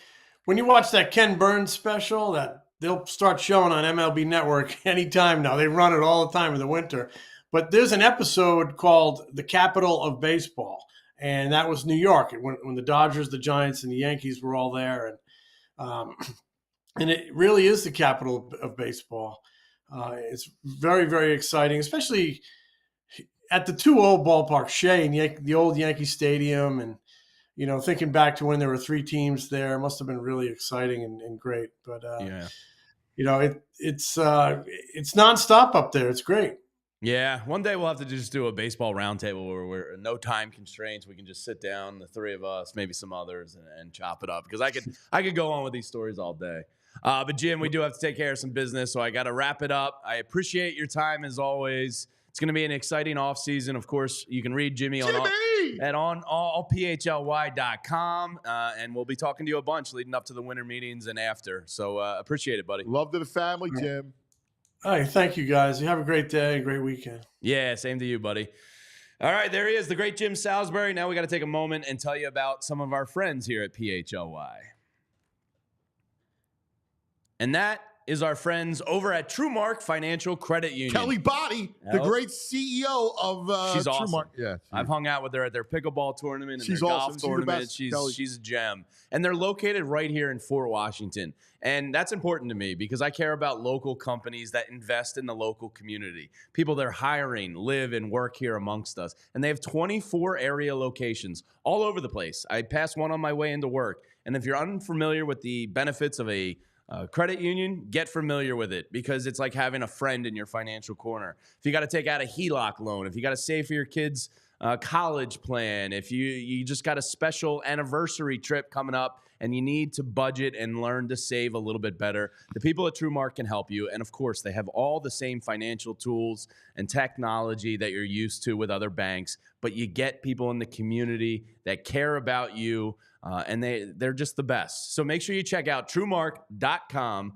when you watch that Ken Burns special that they'll start showing on MLB Network anytime now. They run it all the time in the winter. But there's an episode called The Capital of Baseball, and that was New York when the Dodgers, the Giants, and the Yankees were all there. And it really is the capital of baseball. It's very, very exciting, especially at the two old ballparks, Shea and the old Yankee Stadium. And, thinking back to when there were 3 teams there, it must have been really exciting and great. But, it's nonstop up there. It's great. Yeah, one day we'll have to just do a baseball roundtable where we're no time constraints. We can just sit down, the three of us, maybe some others, and chop it up. Because I could go on with these stories all day. But Jim, we do have to take care of some business, so I got to wrap it up. I appreciate your time as always. It's going to be an exciting offseason. Of course, you can read Jimmy on allphly.com, and we'll be talking to you a bunch leading up to the winter meetings and after. So appreciate it, buddy. Love to the family, Jim. All right, thank you, guys. You have a great day, great weekend. Yeah, same to you, buddy. All right, there he is, the great Jim Salsbury. Now we got to take a moment and tell you about some of our friends here at PHLY. And that is our friends over at TrueMark Financial Credit Union. Kelly Body, the great CEO of she's awesome. TrueMark. Yeah, I've hung out with her at their pickleball tournament and she's their awesome. golf tournament. She's a gem. And they're located right here in Fort Washington. And that's important to me because I care about local companies that invest in the local community. People that are hiring, live, and work here amongst us. And they have 24 area locations all over the place. I passed one on my way into work. And if you're unfamiliar with the benefits of a credit union, get familiar with it because it's like having a friend in your financial corner. If you got to take out a HELOC loan, if you got to save for your kids' college plan, if you just got a special anniversary trip coming up and you need to budget and learn to save a little bit better, the people at TrueMark can help you. And of course, they have all the same financial tools and technology that you're used to with other banks, but you get people in the community that care about you. And they're just the best. So make sure you check out TrueMark.com.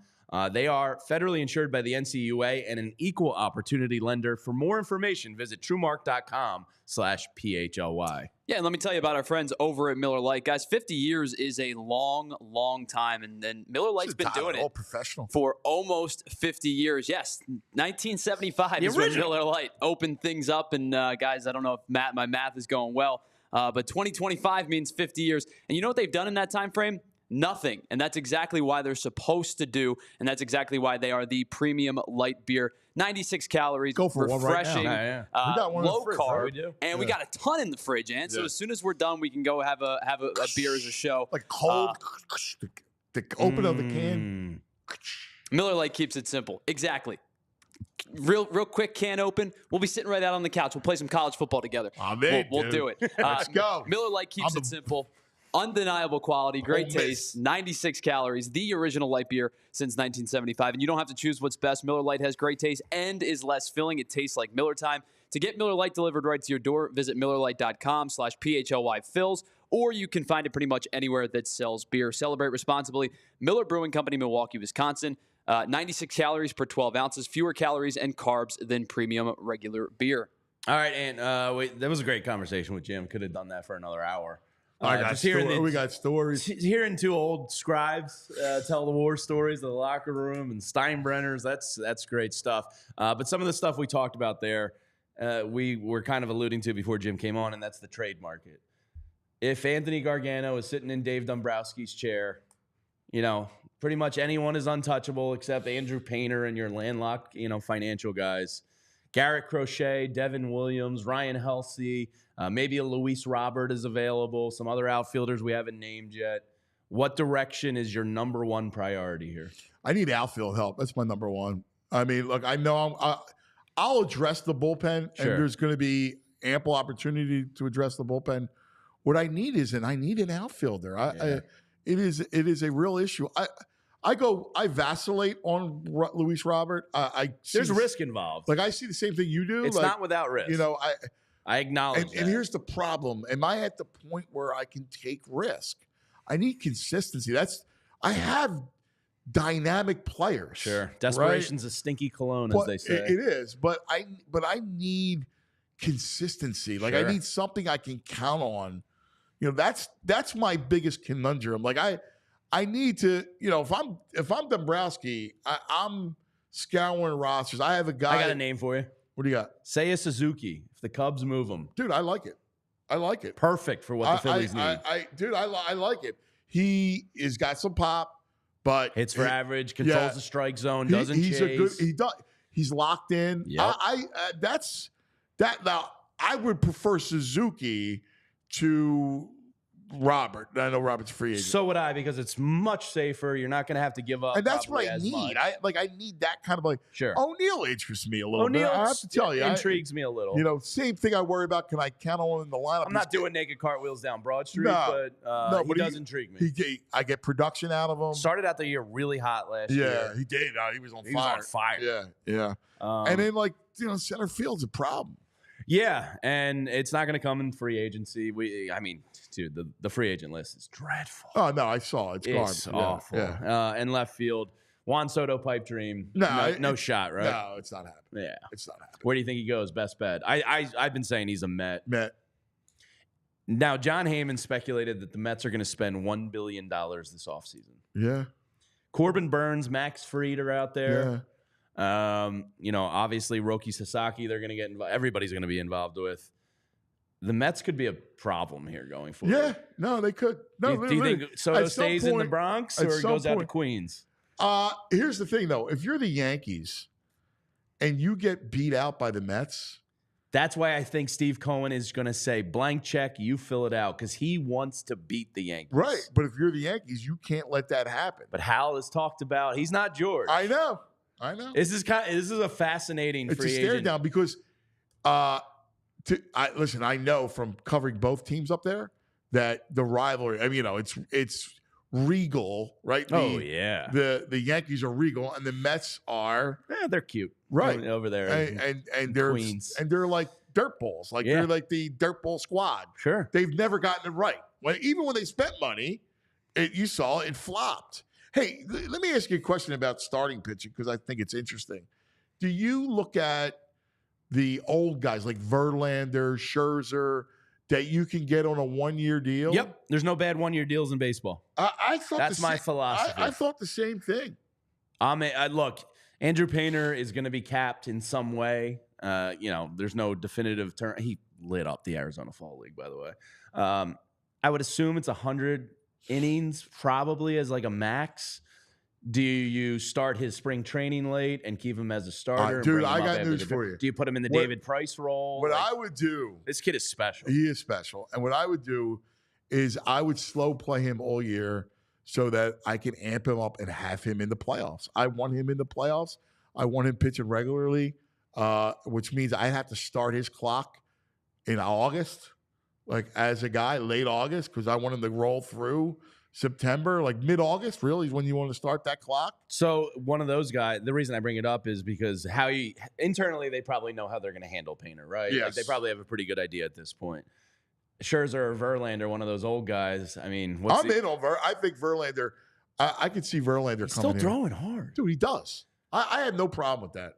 They are federally insured by the NCUA and an equal opportunity lender. For more information, visit TrueMark.com/PHLY. Yeah, and let me tell you about our friends over at Miller Lite. Guys, 50 years is a long, long time. And then Miller Lite's been doing it for almost 50 years. Yes, 1975 is when Miller Lite opened things up. And guys, I don't know if my math is going well. But 2025 means 50 years. And you know what they've done in that time frame? Nothing. And that's exactly why they're supposed to do. And that's exactly why they are the premium light beer. 96 calories, refreshing, low carb. And we got a ton in the fridge, and so as soon as we're done, we can go have a beer as a show. Like cold, the open of the can. Miller Lite keeps it simple. Exactly. Real quick can open. We'll be sitting right out on the couch. We'll play some college football together. We'll do it. Let's go. Miller Lite keeps it simple. Undeniable quality, great taste, 96 calories, the original light beer since 1975. And you don't have to choose what's best. Miller Lite has great taste and is less filling. It tastes like Miller time. To get Miller Lite delivered right to your door, visit MillerLite.com/PHLY Phillies, or you can find it pretty much anywhere that sells beer. Celebrate responsibly. Miller Brewing Company, Milwaukee, Wisconsin. 96 calories per 12 ounces, fewer calories and carbs than premium regular beer. All right, and that was a great conversation with Jim. Could have done that for another hour. We got stories. Hearing two old scribes tell the war stories of the locker room and Steinbrenners, that's great stuff. But some of the stuff we talked about there, we were kind of alluding to before Jim came on, and that's the trade market. If Anthony Gargano is sitting in Dave Dombrowski's chair, pretty much anyone is untouchable except Andrew Painter and your landlocked, financial guys. Garrett Crochet, Devin Williams, Ryan Helsey, maybe a Luis Robert is available, some other outfielders we haven't named yet. What direction is your number one priority here? I need outfield help. That's my number one. I mean, look, I know I'll address the bullpen, and there's going to be ample opportunity to address the bullpen. What I need is an outfielder. It is a real issue. I vacillate on Luis Robert. There's risk involved. Like I see the same thing you do. It's not without risk. I acknowledge that. And here's the problem. Am I at the point where I can take risk? I need consistency. I have dynamic players. Sure. Desperation's a stinky cologne, as they say. It is. But I need consistency. Like I need something I can count on. That's my biggest conundrum. Like I need to, if I'm Dombrowski, I'm scouring rosters. I have a guy. I got a name for you. What do you got? Seiya Suzuki. If the Cubs move him, dude, I like it. Perfect for what the Phillies need. I like it. He has got some pop, but hits for average, controls the strike zone, doesn't chase. He's locked in. Yep. Now I would prefer Suzuki to Robert. I know Robert's a free agent. So would I, because it's much safer. You're not going to have to give up. And that's what probably I as need. much. I need that kind of like. Sure. O'Neal interests me a little bit. O'Neal I have to tell you, intrigues me a little. You know, same thing I worry about. Can I count on in the lineup? I'm not doing naked cartwheels down Broad Street, No, but but he does intrigue me. I get production out of him. Started out the year really hot last year. Yeah, he did. He was on He fire. was on fire. Yeah. And then, like, you know, center field's a problem. Yeah, and it's not going to come in free agency. I mean, dude, the free agent list is dreadful. Oh, no, I saw it. It's garbage. awful. Yeah. And left field, Juan Soto pipe dream. No shot, right? No, it's not happening. Yeah, it's not happening. Where do you think he goes? Best bet. I've been saying he's a Met. Now, John Heyman speculated that the Mets are going to spend $1 billion this offseason. Yeah. Corbin Burns, Max Fried are out there. Yeah. You know, obviously Roki Sasaki, they're going to get involved. Everybody's going to be involved with. The Mets could be a problem here going forward. Yeah, no, they could. No, do you think Soto stays in the Bronx or goes out to Queens? Here's the thing, though. If you're the Yankees and you get beat out by the Mets, that's why I think Steve Cohen is going to say, blank check, you fill it out, because he wants to beat the Yankees. Right, but if you're the Yankees, you can't let that happen. But Hal has talked about, he's not George. I know. This is a fascinating free agent. It's a stare down because, listen, I know from covering both teams up there that the rivalry, I mean, you know, it's regal, right? The Yankees are regal and the Mets are they're cute. Right. Over there. And they're Queens. And they're like dirt balls. Like they're like the dirt ball squad. Sure. They've never gotten it right. Even when they spent money, you saw it flopped. Hey, let me ask you a question about starting pitching because I think it's interesting. Do you look at the old guys like Verlander, Scherzer, that you can get on a one-year deal? Yep. There's no bad one-year deals in baseball. I thought that's my philosophy. I thought the same thing. Look, Andrew Painter is going to be capped in some way. You know, there's no definitive term. He lit up the Arizona Fall League, by the way. I would assume it's 100 innings probably as like a max. Do you start his spring training late and keep him as a starter? Dude, I got news for you. Do you put him in the David Price role? What I would do. This kid is special. He is special. And what I would do is I would slow play him all year so that I can amp him up and have him in the playoffs. I want him in the playoffs. I want him pitching regularly, which means I have to start his clock in August, like as a guy, late August, because I want him to roll through September, like mid-August, really, is when you want to start that clock. So one of those guys, the reason I bring it up is because internally they probably know how they're going to handle Painter, right? Yes. Like they probably have a pretty good idea at this point. Scherzer or Verlander, one of those old guys. I mean, I'm in on I think Verlander, I could see Verlander He's coming still throwing hard. Dude, he does. I had no problem with that.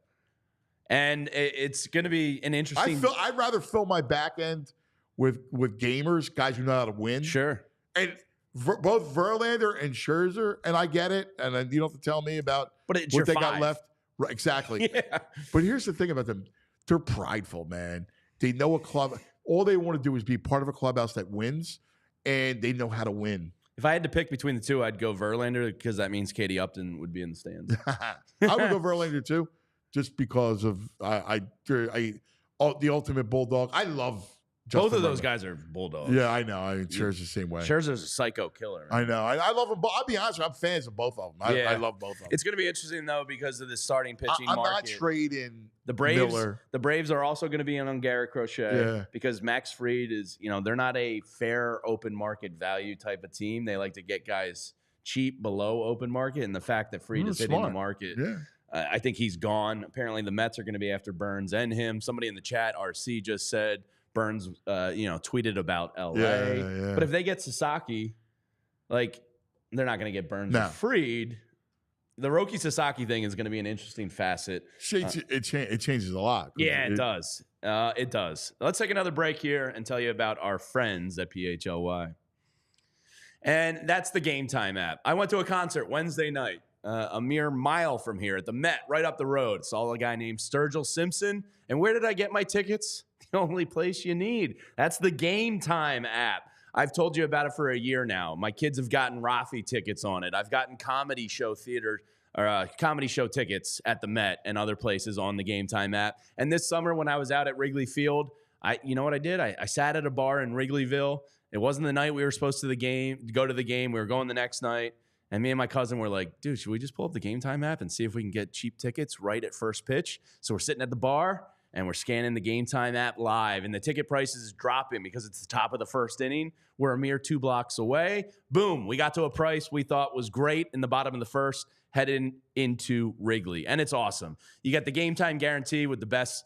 And it's going to be an interesting. I'd rather fill my back end with gamers, guys who know how to win. Sure. And both Verlander and Scherzer, and I get it, and then you don't have to tell me about what they got left. Right, exactly. Yeah. But here's the thing about them. They're prideful, man. They know a club. All they want to do is be part of a clubhouse that wins, and they know how to win. If I had to pick between the two, I'd go Verlander because that means Katie Upton would be in the stands. I would go Verlander too, just because of the ultimate bulldog. I love Justin both of those Verlander. guys are bulldogs. Yeah, I know. I mean, Scherzer's the same way. Scherzer's a psycho killer. Man. I know. I love them. I'll be honest with you, I'm fans of both of them. I love both of them. It's going to be interesting though because of the starting pitching I'm market. not trading the Braves. Miller. The Braves are also going to be in on Garrett Crochet because Max Fried is, they're not a fair open market value type of team. They like to get guys cheap below open market, and the fact that Fried is hitting the market. Yeah. I think he's gone. Apparently, the Mets are going to be after Burns and him. Somebody in the chat, RC, just said Burns, tweeted about LA. Yeah. But if they get Sasaki, they're not going to get Burns or Fried. The Roki Sasaki thing is going to be an interesting facet. It changes a lot. Yeah, it does. It does. Let's take another break here and tell you about our friends at PHLY. And that's the Game Time app. I went to a concert Wednesday night, a mere mile from here at the Met, right up the road. Saw a guy named Sturgill Simpson. And where did I get my tickets? The only place you need. That's the Game Time app. I've told you about it for a year now. My kids have gotten Rafi tickets on it. I've gotten comedy show tickets at the Met and other places on the Game Time app. And this summer when I was out at Wrigley Field, You know what I did? I sat at a bar in Wrigleyville. It wasn't the night we were supposed to go to the game. We were going the next night. And me and my cousin were like, dude, should we just pull up the Game Time app and see if we can get cheap tickets right at first pitch? So we're sitting at the bar and we're scanning the Game Time app live, and the ticket prices is dropping because it's the top of the first inning. We're a mere 2 blocks away. Boom, we got to a price we thought was great in the bottom of the first, heading into Wrigley. And it's awesome. You get the Game Time guarantee with the best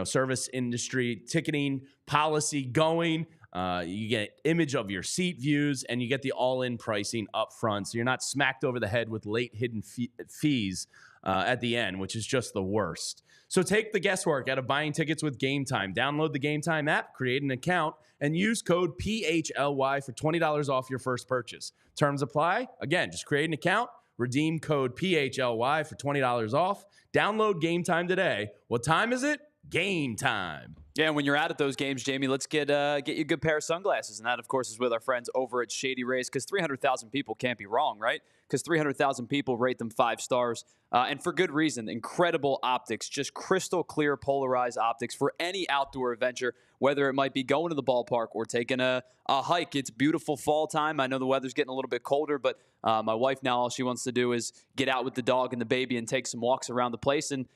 service industry ticketing policy going. You get image of your seat views, and you get the all-in pricing up front. So you're not smacked over the head with late hidden fees at the end, which is just the worst. So take the guesswork out of buying tickets with Game Time. Download the Game Time app, create an account, and use code PHLY for $20 off your first purchase. Terms apply. Again, just create an account, redeem code PHLY for $20 off. Download Game Time today. What time is it? Game time. Yeah, and when you're out at those games, Jamie, let's get you a good pair of sunglasses. And that, of course, is with our friends over at Shady Rays, because 300,000 people can't be wrong, right? Because 300,000 people rate them 5 stars. And for good reason. Incredible optics, just crystal clear polarized optics for any outdoor adventure, whether it might be going to the ballpark or taking a hike. It's beautiful fall time. I know the weather's getting a little bit colder, but my wife now, all she wants to do is get out with the dog and the baby and take some walks around the place. And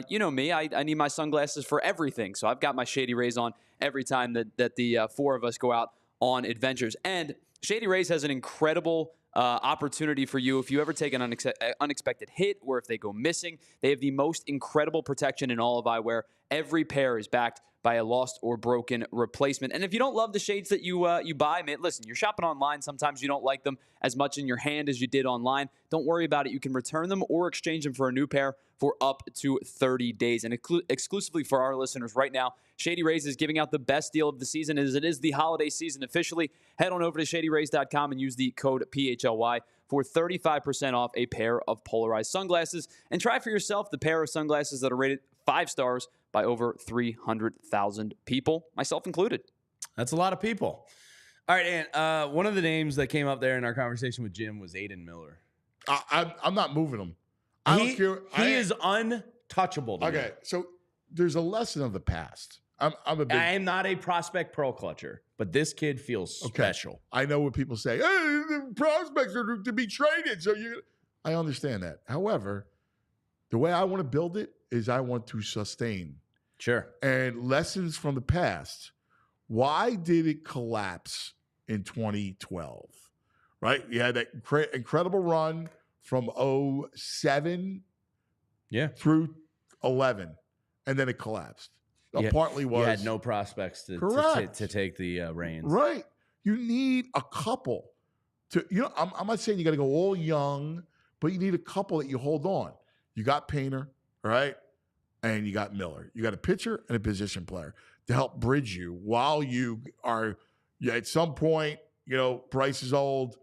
you know me, I need my sunglasses for everything. So I've got my Shady Rays on every time that the 4 of us go out on adventures. And Shady Rays has an incredible opportunity for you if you ever take an unexpected hit or if they go missing. They have the most incredible protection in all of eyewear. Every pair is backed by a lost or broken replacement. And if you don't love the shades that you buy, man, listen, you're shopping online. Sometimes you don't like them as much in your hand as you did online. Don't worry about it. You can return them or exchange them for a new pair for up to 30 days. And exclusively for our listeners right now, Shady Rays is giving out the best deal of the season as it is the holiday season officially. Head on over to shadyrays.com and use the code PHLY for 35% off a pair of polarized sunglasses. And try for yourself the pair of sunglasses that are rated 5 stars by over 300,000 people, myself included. That's a lot of people. All right, and one of the names that came up there in our conversation with Jim was Aidan Miller. I'm not moving him. I don't care. He is untouchable to me. Okay, so there's a lesson of the past. I am not a prospect pearl clutcher, but this kid feels special. I know what people say. Hey, the prospects are to be traded. So I understand that. However, the way I want to build it is I want to sustain. Sure. And lessons from the past. Why did it collapse in 2012? Right? You had that incredible run from 2007 through 11, and then it collapsed. Partly was you had no prospects to take the reins. Right. You need a couple to, I'm not saying you got to go all young, but you need a couple that you hold on. You got Painter, right? And you got Miller. You got a pitcher and a position player to help bridge you while you are, at some point, Bryce is old,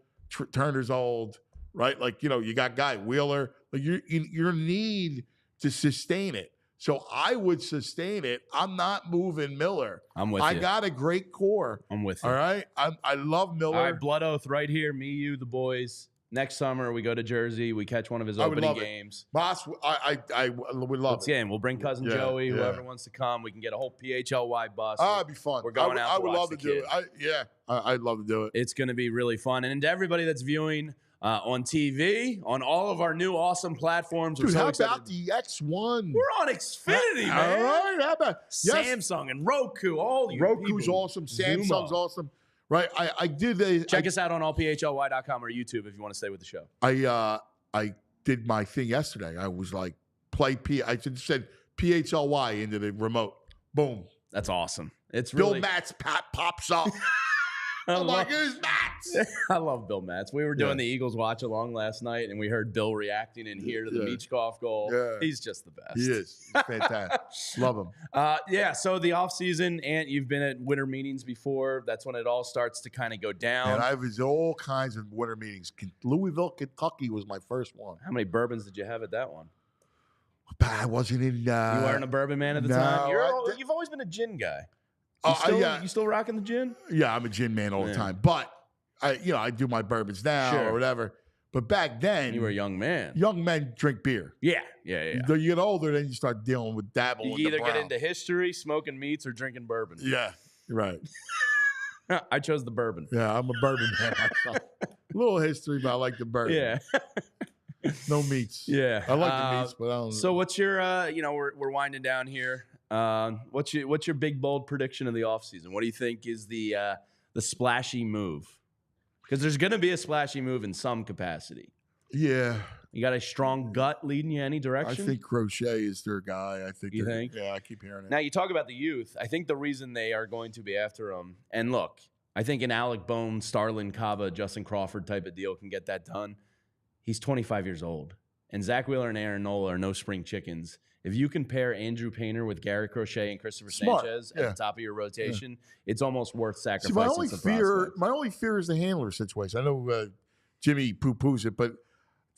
Turner's old, right? Like, you got Guy Wheeler. Like you need to sustain it. So I would sustain it. I'm not moving Miller. I'm with you. I got a great core. I'm with you. All right? I love Miller. All right, blood oath right here. Me, you, the boys. Next summer, we go to Jersey. We catch one of his opening games. Boss, I would love it. Yeah, and we'll bring Cousin Joey, whoever wants to come. We can get a whole PHLY bus. It'd be fun. We're going out to I would watch love the to do kid. it. I'd love to do it. It's going to be really fun. And to everybody that's viewing on TV, on all of our new awesome platforms. Dude, how about the X1? We're on Xfinity, man. All right, how about Samsung and Roku, all you Roku's people. awesome. Samsung's awesome. Right, I did. Check us out on allphly.com or YouTube if you want to stay with the show. I did my thing yesterday. I was like, I just said PHLY into the remote. Boom. That's awesome. It's Bill really... Matz pops up. I'm like, who's Matz? I love Bill Matz. We were doing the Eagles watch along last night, and we heard Bill reacting in here to the Michkov goal. Yeah. He's just the best. He is. He's fantastic. Love him. So the offseason, and you've been at winter meetings before. That's when it all starts to kind of go down. And I was all kinds of winter meetings. Louisville, Kentucky was my first one. How many bourbons did you have at that one? I wasn't in. You weren't a bourbon man at the time? You've always been a gin guy. You still rocking the gin? Yeah, I'm a gin man all the time. But I do my bourbons now or whatever. But back then, you were a young man. Young men drink beer. Yeah. You get older, then you start dealing with dabble. You either get into history, smoking meats, or drinking bourbon. Yeah, right. I chose the bourbon. Yeah, I'm a bourbon man myself. A little history, but I like the bourbon. Yeah. No meats. Yeah. I like the meats, but I don't. So what's your, we're winding down here. What's your big, bold prediction of the offseason? What do you think is the splashy move? Because there's going to be a splashy move in some capacity. Yeah. You got a strong gut leading you any direction? I think Crochet is their guy. You think? Yeah, I keep hearing it. Now, you talk about the youth. I think the reason they are going to be after him, and look, I think an Alec Bohm, Starlyn Caba, Justin Crawford type of deal can get that done. He's 25 years old. And Zach Wheeler and Aaron Nola are no spring chickens. If you can pair Andrew Painter with Garrett Crochet and Christopher Sanchez at the top of your rotation, it's almost worth sacrificing. My only fear is the handler situation. I know Jimmy poo-poos it, but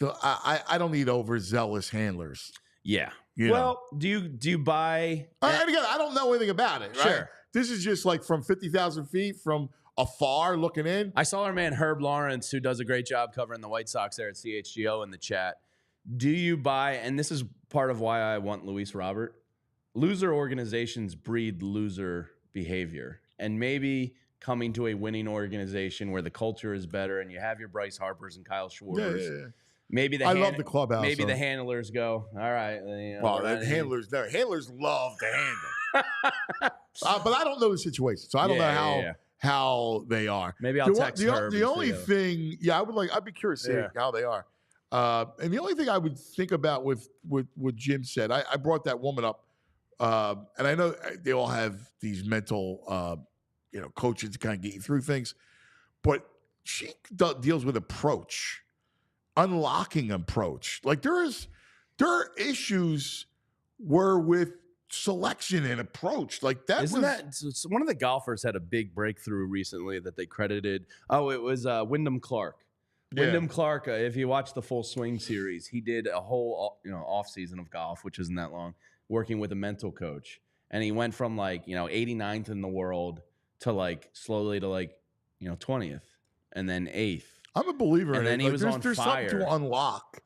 I don't need overzealous handlers. Yeah. You know? Do you buy? And again, I don't know anything about it. Right? Sure. This is just like from 50,000 feet from afar looking in. I saw our man Herb Lawrence, who does a great job covering the White Sox there at CHGO in the chat. Do you buy, and this is part of why I want Luis Robert, loser organizations breed loser behavior. And maybe coming to a winning organization where the culture is better and you have your Bryce Harpers and Kyle Schwarbers. Yeah. Maybe love the clubhouse. Maybe the handlers go, all right. Handlers love to handle. But I don't know the situation, so I don't know how they are. Maybe I'll text Herb. The only thing, I'd be curious to see how they are. And the only thing I would think about with what Jim said, I brought that woman up, and I know they all have these mental, coaches to kind of get you through things, but she deals with approach. Unlocking approach. Like there are issues with selection and approach. Like that so one of the golfers had a big breakthrough recently that they credited. Oh, it was Wyndham Clark. Wyndham Clark, if you watch the Full Swing series, he did a whole off season of golf, which isn't that long, working with a mental coach. And he went from 89th in the world to slowly to 20th and then 8th. I'm a believer and in then it. He was on there's fire. Something to unlock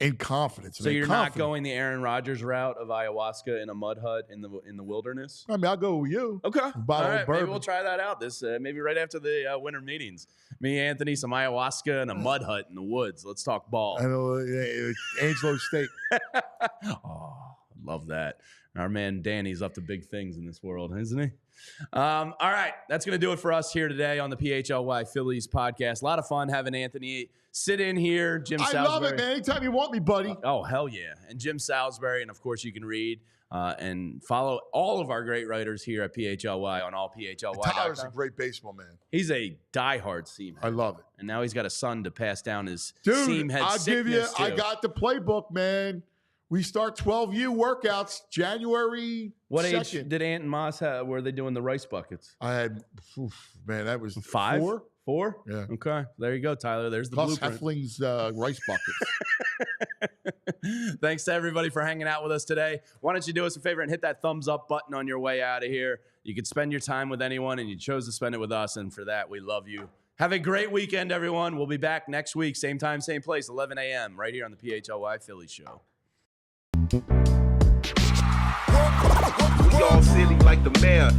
in confidence. So you're not going the Aaron Rodgers route of ayahuasca in a mud hut in the wilderness? I mean, I'll go with you. Okay. Bottle of bourbon. Maybe we'll try that out. Maybe right after the winter meetings. Me, Anthony, some ayahuasca and a mud hut in the woods. Let's talk ball. I know, Angelo State. Oh, love that. Our man Danny's up to big things in this world, isn't he? All right, that's going to do it for us here today on the PHLY Phillies podcast. A lot of fun having Anthony sit in here. Jim Salsbury. I love it, man. Anytime you want me, buddy. Oh, hell yeah. And Jim Salsbury. And, of course, you can read and follow all of our great writers here at PHLY on allphly.com. Tyler's a great baseball man. He's a diehard seam head. I love it. And now he's got a son to pass down his Dude, seam head sickness to. I got the playbook, man. We start 12U workouts January 2nd. What age did Ant and Moss have? Were they doing the rice buckets? I had, that was 5? 4? Yeah. Okay. There you go, Tyler. There's the blueprint. Heffling's rice buckets. Thanks to everybody for hanging out with us today. Why don't you do us a favor and hit that thumbs up button on your way out of here. You could spend your time with anyone, and you chose to spend it with us, and for that, we love you. Have a great weekend, everyone. We'll be back next week, same time, same place, 11 a.m., right here on the PHLY Phillies show. We all silly like the mayor.